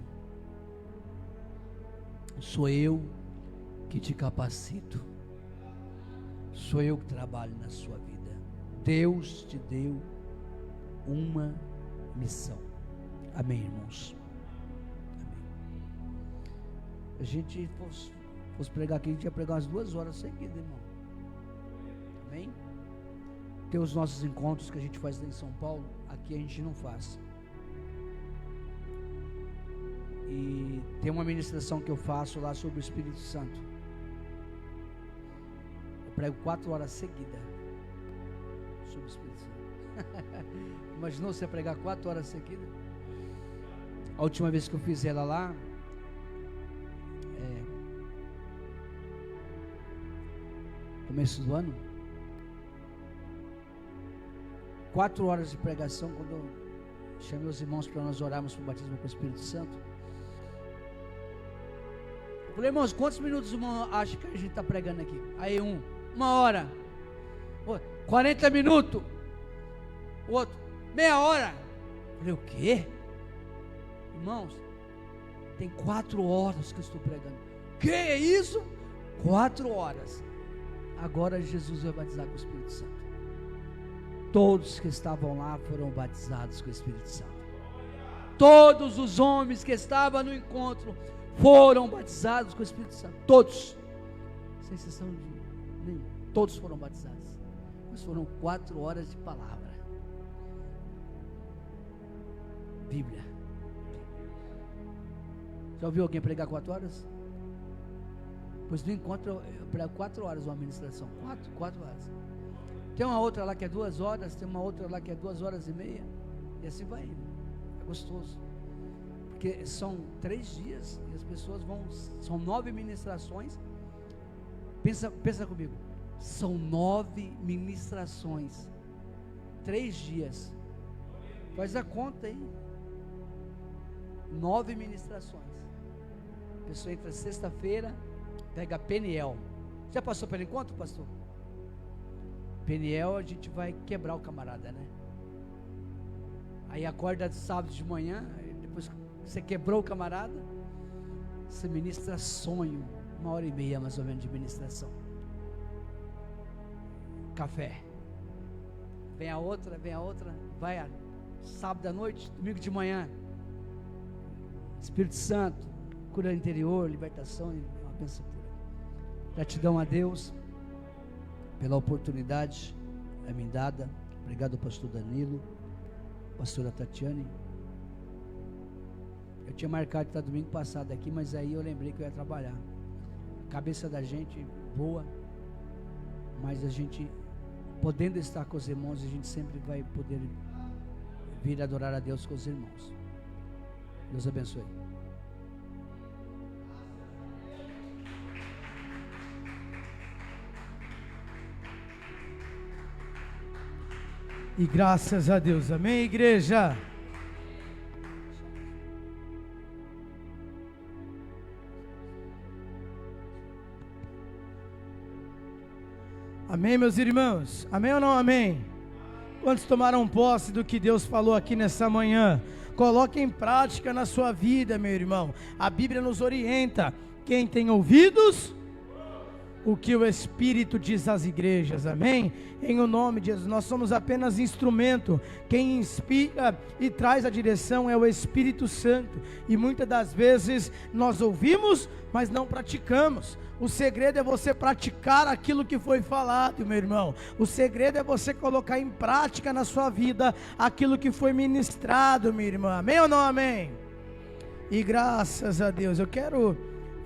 sou eu que te capacito, sou eu que trabalho na sua vida. Deus te deu uma missão. Amém, irmãos? Amém. A gente fosse pregar aqui, a gente ia pregar umas 2 horas seguidas, irmão. Amém? Tem os nossos encontros que a gente faz lá em São Paulo, aqui a gente não faz. E tem uma ministração que eu faço lá sobre o Espírito Santo. Eu prego 4 horas seguidas sobre o Espírito Santo. Imaginou você pregar 4 horas seguidas? A última vez que eu fiz ela lá, começo do ano, 4 horas de pregação, quando eu chamei os irmãos para nós orarmos para o batismo com o Espírito Santo. Eu falei, irmãos, quantos minutos o irmão acha que a gente está pregando aqui? Aí 1 hora, 40 minutos, o outro, meia hora. Eu falei, o quê? Irmãos, tem 4 horas que eu estou pregando. Que é isso? 4 horas. Agora Jesus vai batizar com o Espírito Santo. Todos que estavam lá foram batizados com o Espírito Santo. Todos os homens que estavam no encontro foram batizados com o Espírito Santo. Todos, sem exceção de nenhum. Todos foram batizados. Mas foram 4 horas de palavra. Bíblia. Já ouviu alguém pregar 4 horas? Pois no encontro eu prego 4 horas uma ministração. 4 horas. Tem uma outra lá que é 2 horas, tem uma outra lá que é 2 horas e meia. E assim vai indo. É gostoso. Porque são 3 dias e as pessoas vão. São 9 ministrações. Pensa comigo. São 9 ministrações. 3 dias. Faz a conta aí. 9 ministrações. A pessoa entra sexta-feira, pega Peniel. Já passou pelo encontro, pastor? Peniel, a gente vai quebrar o camarada, né? Aí acorda de sábado de manhã, depois que você quebrou o camarada, você ministra sonho, 1h30 mais ou menos de ministração. Café. Vem a outra, vai a sábado à noite, domingo de manhã. Espírito Santo, cura interior, libertação, é uma bênção. Gratidão a Deus pela oportunidade a mim dada. Obrigado ao pastor Danilo, pastora Tatiane. Eu tinha marcado de estar domingo passado aqui, mas aí eu lembrei que eu ia trabalhar. A cabeça da gente boa, mas a gente podendo estar com os irmãos, a gente sempre vai poder vir adorar a Deus com os irmãos. Deus abençoe. E graças a Deus, amém, igreja? Amém, meus irmãos? Amém ou não amém? Quantos tomaram posse do que Deus falou aqui nessa manhã? Coloque em prática na sua vida, meu irmão. A Bíblia nos orienta. Quem tem ouvidos, o que o Espírito diz às igrejas, amém? Em o nome de Jesus, nós somos apenas instrumento. Quem inspira e traz a direção é o Espírito Santo. E muitas das vezes nós ouvimos, mas não praticamos. O segredo é você praticar aquilo que foi falado, meu irmão. O segredo é você colocar em prática na sua vida aquilo que foi ministrado, minha irmã. Amém ou não amém? E graças a Deus, eu quero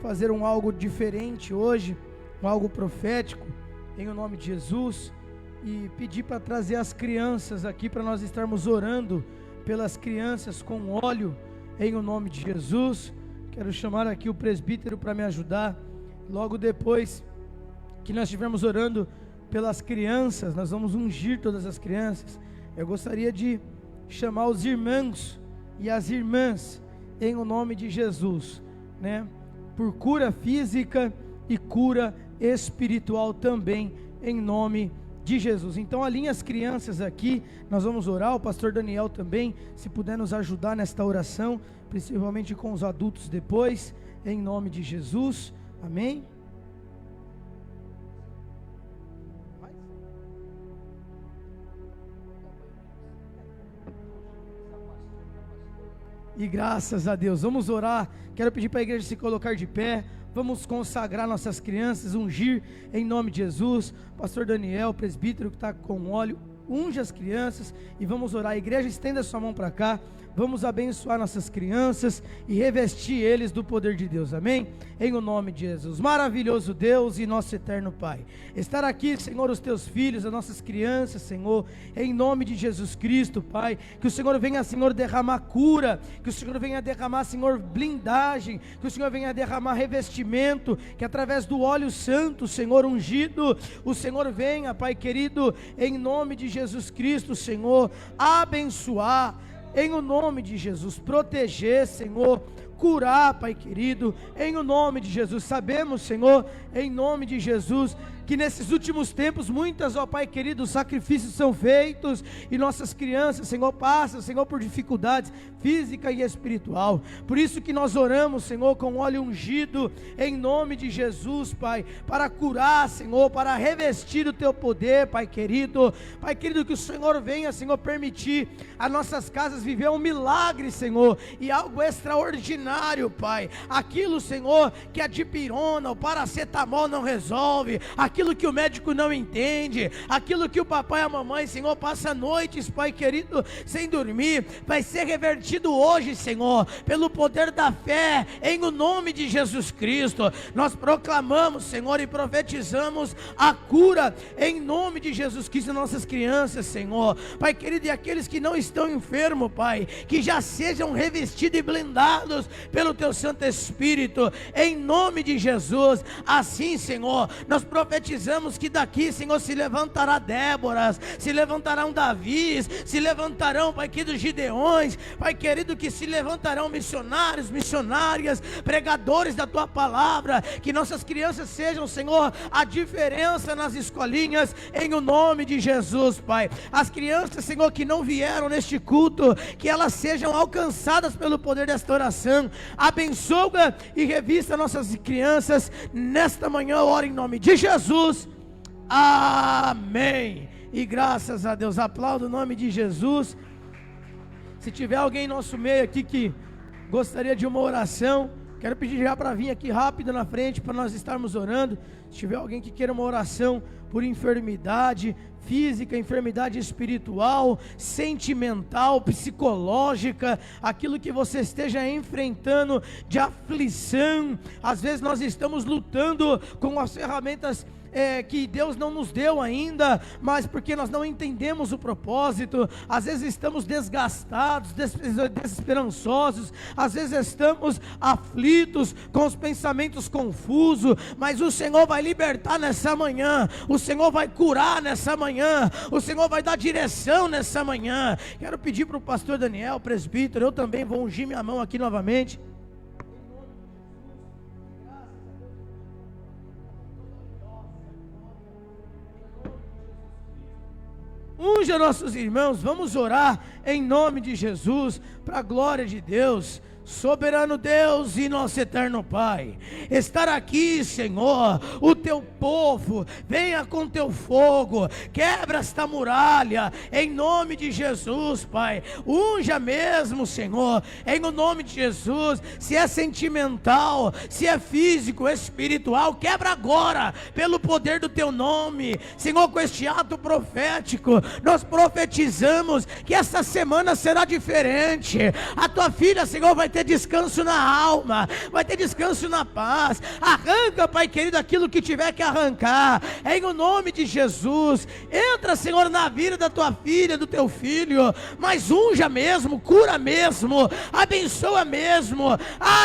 fazer algo diferente hoje, algo profético, em o nome de Jesus, e pedir para trazer as crianças aqui, para nós estarmos orando pelas crianças com óleo, em o nome de Jesus. Quero chamar aqui o presbítero para me ajudar. Logo depois que nós estivermos orando pelas crianças, nós vamos ungir todas as crianças. Eu gostaria de chamar os irmãos e as irmãs, em o nome de Jesus, né? Por cura física e cura espiritual também, em nome de Jesus. Então alinhe as crianças aqui, nós vamos orar. O pastor Daniel também, se puder nos ajudar nesta oração, principalmente com os adultos depois, em nome de Jesus, amém? E graças a Deus, vamos orar. Quero pedir para a igreja se colocar de pé. Vamos consagrar nossas crianças, ungir em nome de Jesus. Pastor Daniel, presbítero que está com óleo, unge as crianças e vamos orar. A igreja, estenda sua mão para cá. Vamos abençoar nossas crianças e revestir eles do poder de Deus, amém? Em o nome de Jesus, maravilhoso Deus e nosso eterno Pai, estar aqui, Senhor, os teus filhos, as nossas crianças, Senhor, em nome de Jesus Cristo, Pai, que o Senhor venha, Senhor, derramar cura, que o Senhor venha derramar, Senhor, blindagem, que o Senhor venha derramar revestimento, que através do óleo santo, Senhor, ungido, o Senhor venha, Pai querido, em nome de Jesus Cristo, Senhor, abençoar, em o nome de Jesus, proteger, Senhor, curar, Pai querido, em o nome de Jesus. Sabemos, Senhor, em nome de Jesus, que nesses últimos tempos muitas, ó Pai querido, sacrifícios são feitos e nossas crianças, Senhor, passam, Senhor, por dificuldades física e espiritual. Por isso que nós oramos, Senhor, com óleo ungido, em nome de Jesus, Pai, para curar, Senhor, para revestir o Teu poder, Pai querido, que o Senhor venha, Senhor, permitir as nossas casas viver um milagre, Senhor, e algo extraordinário, Pai, aquilo, Senhor, que a dipirona, o paracetamol não resolve, aquilo que o médico não entende, aquilo que o papai e a mamãe, Senhor, passa noites, Pai querido, sem dormir, vai ser revertido hoje, Senhor, pelo poder da fé, em o nome de Jesus Cristo. Nós proclamamos, Senhor, e profetizamos a cura, em nome de Jesus Cristo, nossas crianças, Senhor, Pai querido, e aqueles que não estão enfermos, Pai, que já sejam revestidos e blindados pelo Teu Santo Espírito, em nome de Jesus. Assim, Senhor, nós profetizamos que daqui, Senhor, se levantará Déboras, se levantarão Davis, se levantarão, Pai querido, Gideões, Pai querido, que se levantarão missionários, missionárias, pregadores da Tua palavra, que nossas crianças sejam, Senhor, a diferença nas escolinhas, em o nome de Jesus, Pai. As crianças, Senhor, que não vieram neste culto, que elas sejam alcançadas pelo poder desta oração. Abençoa e revista nossas crianças nesta manhã, ora em nome de Jesus, amém, e graças a Deus. Aplauda o nome de Jesus. Se tiver alguém em nosso meio aqui que gostaria de uma oração, quero pedir já para vir aqui rápido na frente, para nós estarmos orando. Se tiver alguém que queira uma oração por enfermidade física, enfermidade espiritual, sentimental, psicológica, aquilo que você esteja enfrentando de aflição, às vezes nós estamos lutando com as ferramentas que Deus não nos deu ainda, mas porque nós não entendemos o propósito, às vezes estamos desgastados, desesperançosos, às vezes estamos aflitos, com os pensamentos confusos, mas o Senhor vai libertar nessa manhã, o Senhor vai curar nessa manhã, o Senhor vai dar direção nessa manhã. Quero pedir para o pastor Daniel, presbítero, eu também vou ungir minha mão aqui novamente. Unja nossos irmãos, vamos orar em nome de Jesus, para a glória de Deus. Soberano Deus e nosso eterno Pai, estar aqui, Senhor, o Teu povo, venha com Teu fogo, quebra esta muralha, em nome de Jesus, Pai, unja mesmo, Senhor, em o nome de Jesus. Se é sentimental, se é físico, espiritual, quebra agora, pelo poder do Teu nome, Senhor. Com este ato profético, nós profetizamos que essa semana será diferente. A Tua filha, Senhor, vai ter descanso na alma, vai ter descanso na paz. Arranca, Pai querido, aquilo que tiver que arrancar, em o nome de Jesus. Entra, Senhor, na vida da Tua filha, do Teu filho, mas unja mesmo, cura mesmo, abençoa mesmo.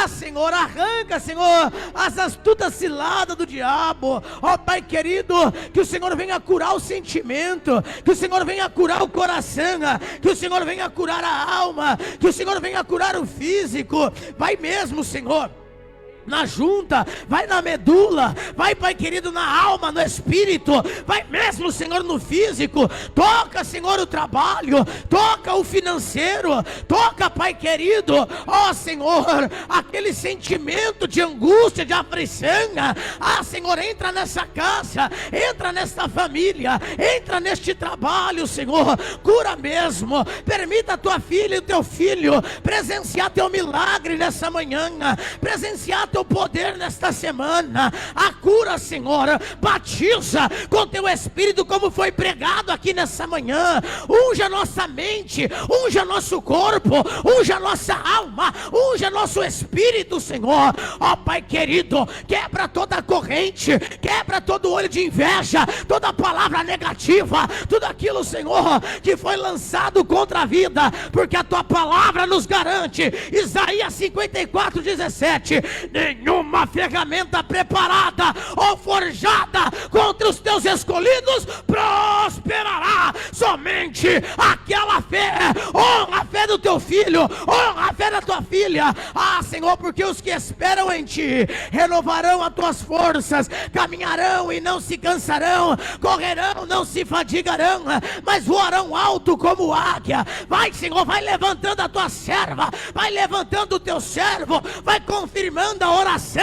Senhor, arranca, Senhor, as astutas ciladas do diabo. Pai querido, que o Senhor venha curar o sentimento, que o Senhor venha curar o coração, que o Senhor venha curar a alma, que o Senhor venha curar o físico. Vai mesmo, Senhor, na junta, vai na medula, vai, Pai querido, na alma, no espírito, vai mesmo, Senhor, no físico. Toca, Senhor, o trabalho, toca o financeiro, toca, Pai querido, Senhor, aquele sentimento de angústia, de aflição. Senhor, entra nessa casa, entra nessa família, entra neste trabalho, Senhor, cura mesmo. Permita a Tua filha e o Teu filho presenciar Teu milagre nessa manhã, presenciar Teu teu poder nesta semana. A cura, Senhor, batiza com teu Espírito, como foi pregado aqui nessa manhã. Unja nossa mente, unja nosso corpo, unja nossa alma, unja nosso espírito, Senhor. Ó Pai querido, quebra toda a corrente, quebra todo olho de inveja, toda palavra negativa, tudo aquilo, Senhor, que foi lançado contra a vida, porque a tua palavra nos garante, Isaías 54:17, nenhuma ferramenta preparada ou forjada contra os teus escolhidos prosperará. Somente aquela fé, honra a fé do teu filho, honra a fé da tua filha. Ah, Senhor, porque os que esperam em ti renovarão as tuas forças, caminharão e não se cansarão, correrão, não se fadigarão, mas voarão alto como águia. Vai, Senhor, vai levantando a tua serva, vai levantando o teu servo, vai confirmando a oração,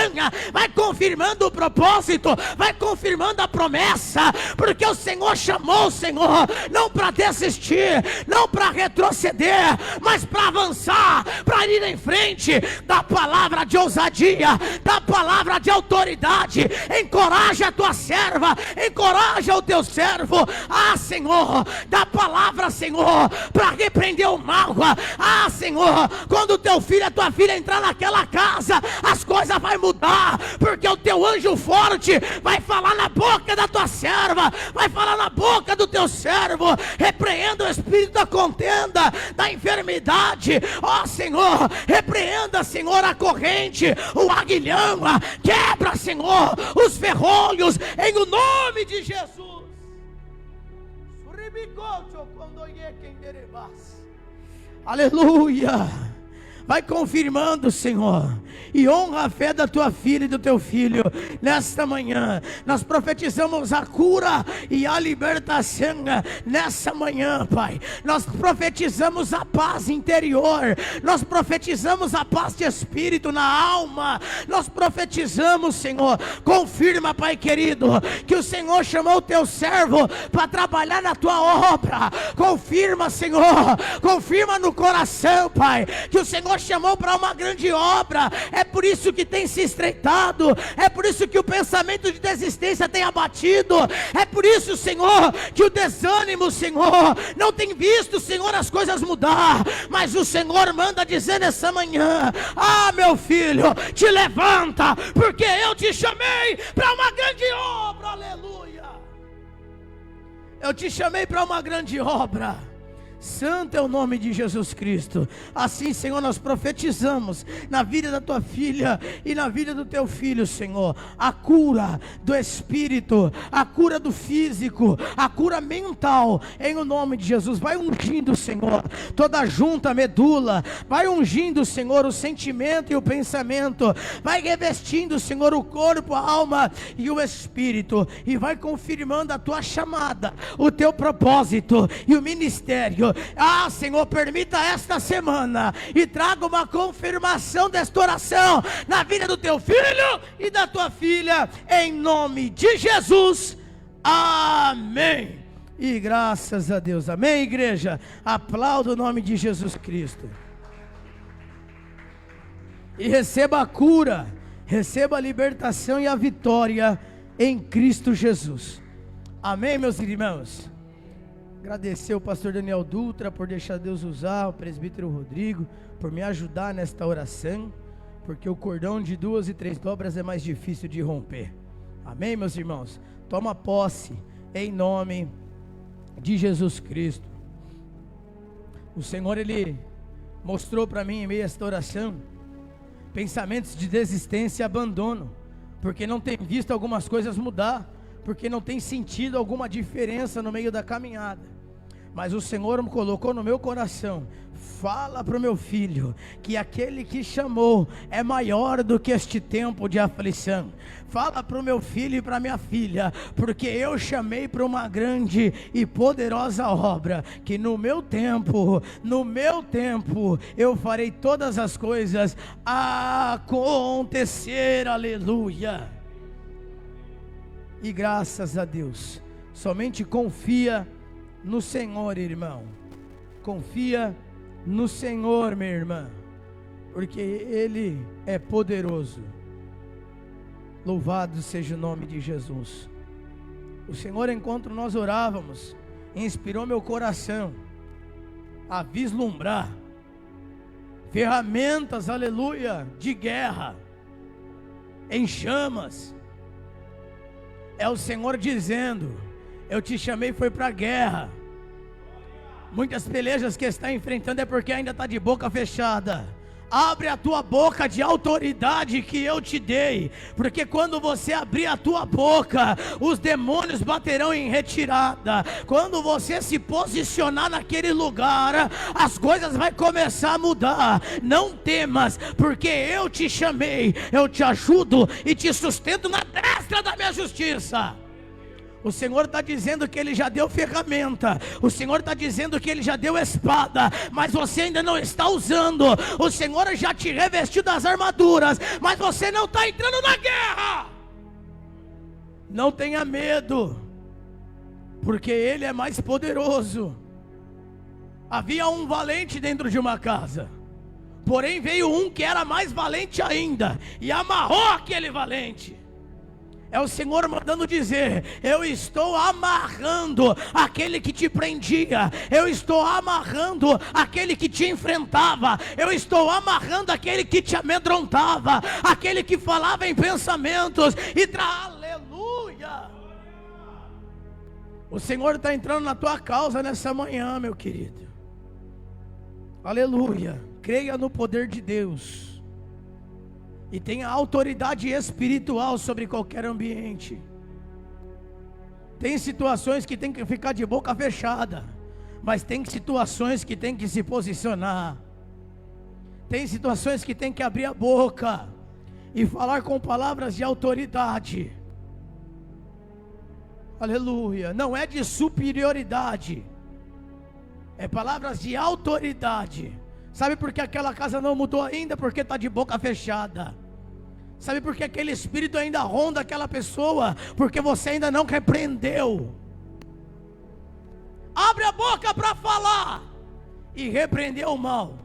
vai confirmando o propósito, vai confirmando a promessa, porque o Senhor chamou, Senhor, não para desistir, não para retroceder, mas para avançar, para ir em frente. Da palavra de ousadia, da palavra de autoridade, encoraja a tua serva, encoraja o teu servo. Ah, Senhor, da palavra, Senhor, para repreender o mal. Ah, Senhor, quando o teu filho, a tua filha entrar naquela casa, as coisas vão mudar, porque o teu anjo forte vai falar na boca da tua serva, vai falar na boca do teu servo. Repreenda o espírito da contenda, da enfermidade. Ó Senhor, repreenda, Senhor, a corrente, o aguilhão, quebra, Senhor, os ferrolhos, em o nome de Jesus. Aleluia. Vai confirmando, Senhor, e honra a fé da tua filha e do teu filho. Nesta manhã nós profetizamos a cura e a libertação. Nessa manhã, Pai, nós profetizamos a paz interior, nós profetizamos a paz de espírito na alma, nós profetizamos, Senhor, confirma, Pai querido, que o Senhor chamou o teu servo para trabalhar na tua obra. Confirma, Senhor, confirma no coração, Pai, que o Senhor chamou para uma grande obra. É por isso que tem se estreitado, é por isso que o pensamento de desistência tem abatido, é por isso, Senhor, que o desânimo, Senhor, não tem visto, Senhor, as coisas mudar. Mas o Senhor manda dizer nessa manhã: ah, meu filho, te levanta, porque eu te chamei para uma grande obra. Aleluia. Eu te chamei para uma grande obra. Santo é o nome de Jesus Cristo. Assim, Senhor, nós profetizamos na vida da tua filha e na vida do teu filho, Senhor, a cura do espírito, a cura do físico, a cura mental, em o nome de Jesus. Vai ungindo, Senhor, toda a junta, medula, vai ungindo, Senhor, o sentimento e o pensamento, vai revestindo, Senhor, o corpo, a alma e o espírito, e vai confirmando a tua chamada, o teu propósito e o ministério. Ah, Senhor, permita esta semana e traga uma confirmação desta oração na vida do teu filho e da tua filha, em nome de Jesus. Amém. E graças a Deus. Amém, igreja. Aplauda o nome de Jesus Cristo. E receba a cura, receba a libertação e a vitória em Cristo Jesus. Amém, meus irmãos. Agradecer o pastor Daniel Dutra por deixar Deus usar, o presbítero Rodrigo por me ajudar nesta oração, porque o cordão de 2 e 3 dobras é mais difícil de romper. Amém, meus irmãos? Toma posse em nome de Jesus Cristo. O Senhor, Ele mostrou para mim em meio a esta oração pensamentos de desistência e abandono, porque não tem visto algumas coisas mudar, porque não tem sentido alguma diferença no meio da caminhada. Mas o Senhor me colocou no meu coração: fala para o meu filho que aquele que chamou é maior do que este tempo de aflição. Fala para o meu filho e para minha filha, porque eu chamei para uma grande e poderosa obra, que no meu tempo, eu farei todas as coisas acontecer. Aleluia. E graças a Deus, somente confia no Senhor, irmão. Confia no Senhor, minha irmã, porque Ele é poderoso Louvado seja o nome de Jesus. O Senhor, enquanto nós orávamos, inspirou meu coração a vislumbrar ferramentas, aleluia, de guerra, em chamas. É o Senhor dizendo: eu te chamei, foi para a guerra. Muitas pelejas que está enfrentando é porque ainda está de boca fechada. Abre a tua boca de autoridade que eu te dei, porque quando você abrir a tua boca, os demônios baterão em retirada. Quando você se posicionar naquele lugar, as coisas vão começar a mudar. Não temas, porque eu te chamei, eu te ajudo e te sustento na destra da minha justiça. O Senhor está dizendo que Ele já deu ferramenta, o Senhor está dizendo que Ele já deu espada, mas você ainda não está usando. O Senhor já te revestiu das armaduras, mas você não está entrando na guerra. Não tenha medo, porque Ele é mais poderoso. Havia um valente dentro de uma casa, porém veio um que era mais valente ainda, e amarrou aquele valente. É o Senhor mandando dizer: eu estou amarrando aquele que te prendia, eu estou amarrando aquele que te enfrentava, eu estou amarrando aquele que te amedrontava, aquele que falava em pensamentos aleluia. O Senhor está entrando na tua causa nessa manhã, meu querido. Aleluia. Creia no poder de Deus e tenha autoridade espiritual sobre qualquer ambiente. Tem situações que tem que ficar de boca fechada, mas tem situações que tem que se posicionar. Tem situações que tem que abrir a boca e falar com palavras de autoridade. Aleluia. Não é de superioridade, é palavras de autoridade. Sabe por que aquela casa não mudou ainda? Porque está de boca fechada. Sabe por que aquele espírito ainda ronda aquela pessoa? Porque você ainda não repreendeu. Abre a boca para falar e repreender o mal.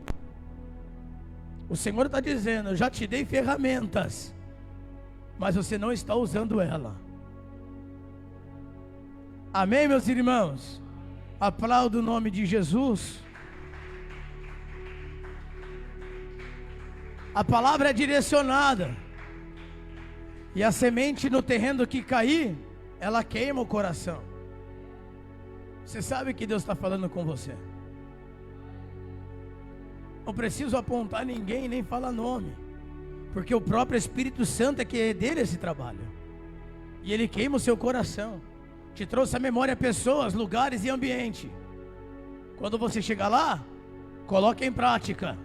O Senhor está dizendo: eu já te dei ferramentas, mas você não está usando ela. Amém, meus irmãos? Aplaudo o nome de Jesus. A palavra é direcionada, e a semente no terreno que cair, ela queima o coração. Você sabe que Deus está falando com você. Não preciso apontar ninguém, nem falar nome, porque o próprio Espírito Santo é que é dele esse trabalho, e ele queima o seu coração. Te trouxe à memória pessoas, lugares e ambiente. Quando você chegar lá, coloque em prática.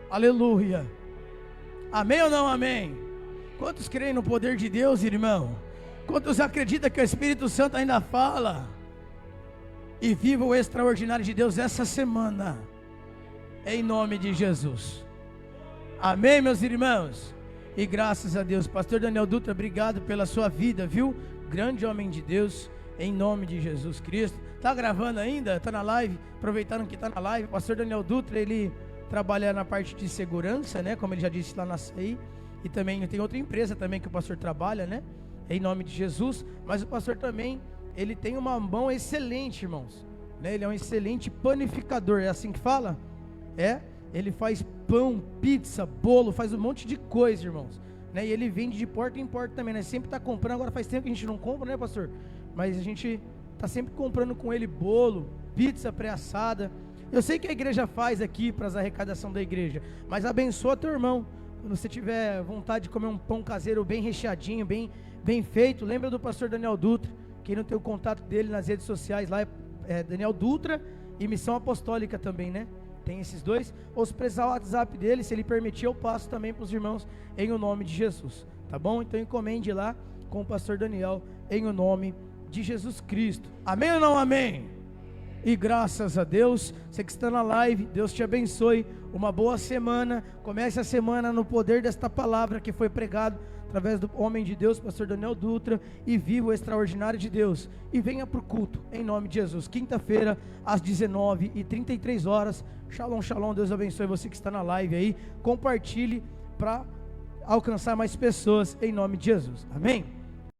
Aleluia. Amém ou não amém? Quantos creem no poder de Deus, irmão? Quantos acreditam que o Espírito Santo ainda fala? E viva o extraordinário de Deus essa semana, em nome de Jesus. Amém, meus irmãos? E graças a Deus. Pastor Daniel Dutra, obrigado pela sua vida, viu? Grande homem de Deus, em nome de Jesus Cristo. Tá gravando ainda? Tá na live? Aproveitando que tá na live, Pastor Daniel Dutra, ele trabalha na parte de segurança, né? Como ele já disse lá na CEI. E também tem outra empresa também que o pastor trabalha, né? Em nome de Jesus. Mas o pastor também, ele tem uma mão excelente, irmãos, né? Ele é um excelente panificador, é assim que fala? É, ele faz pão, pizza, bolo, faz um monte de coisa, irmãos, né? E ele vende de porta em porta também, né? Sempre está comprando, agora faz tempo que a gente não compra, né, pastor? Mas a gente está sempre comprando com ele bolo, pizza pré-assada. Eu sei que a igreja faz aqui para as arrecadações da igreja, mas abençoa teu irmão. Quando você tiver vontade de comer um pão caseiro bem recheadinho, bem feito, lembra do pastor Daniel Dutra. Quem não tem o contato dele nas redes sociais lá é Daniel Dutra e Missão Apostólica também, né? Tem esses dois. Ou se precisar o WhatsApp dele, se ele permitir, eu passo também para os irmãos em o nome de Jesus, tá bom? Então encomende lá com o pastor Daniel em o nome de Jesus Cristo. Amém ou não amém? E graças a Deus, você que está na live, Deus te abençoe, uma boa semana, comece a semana no poder desta palavra que foi pregado através do homem de Deus, pastor Daniel Dutra, e viva o extraordinário de Deus, e venha para o culto, em nome de Jesus, quinta-feira, às 19h33, shalom, shalom, Deus abençoe você que está na live aí, compartilhe para alcançar mais pessoas em nome de Jesus. Amém?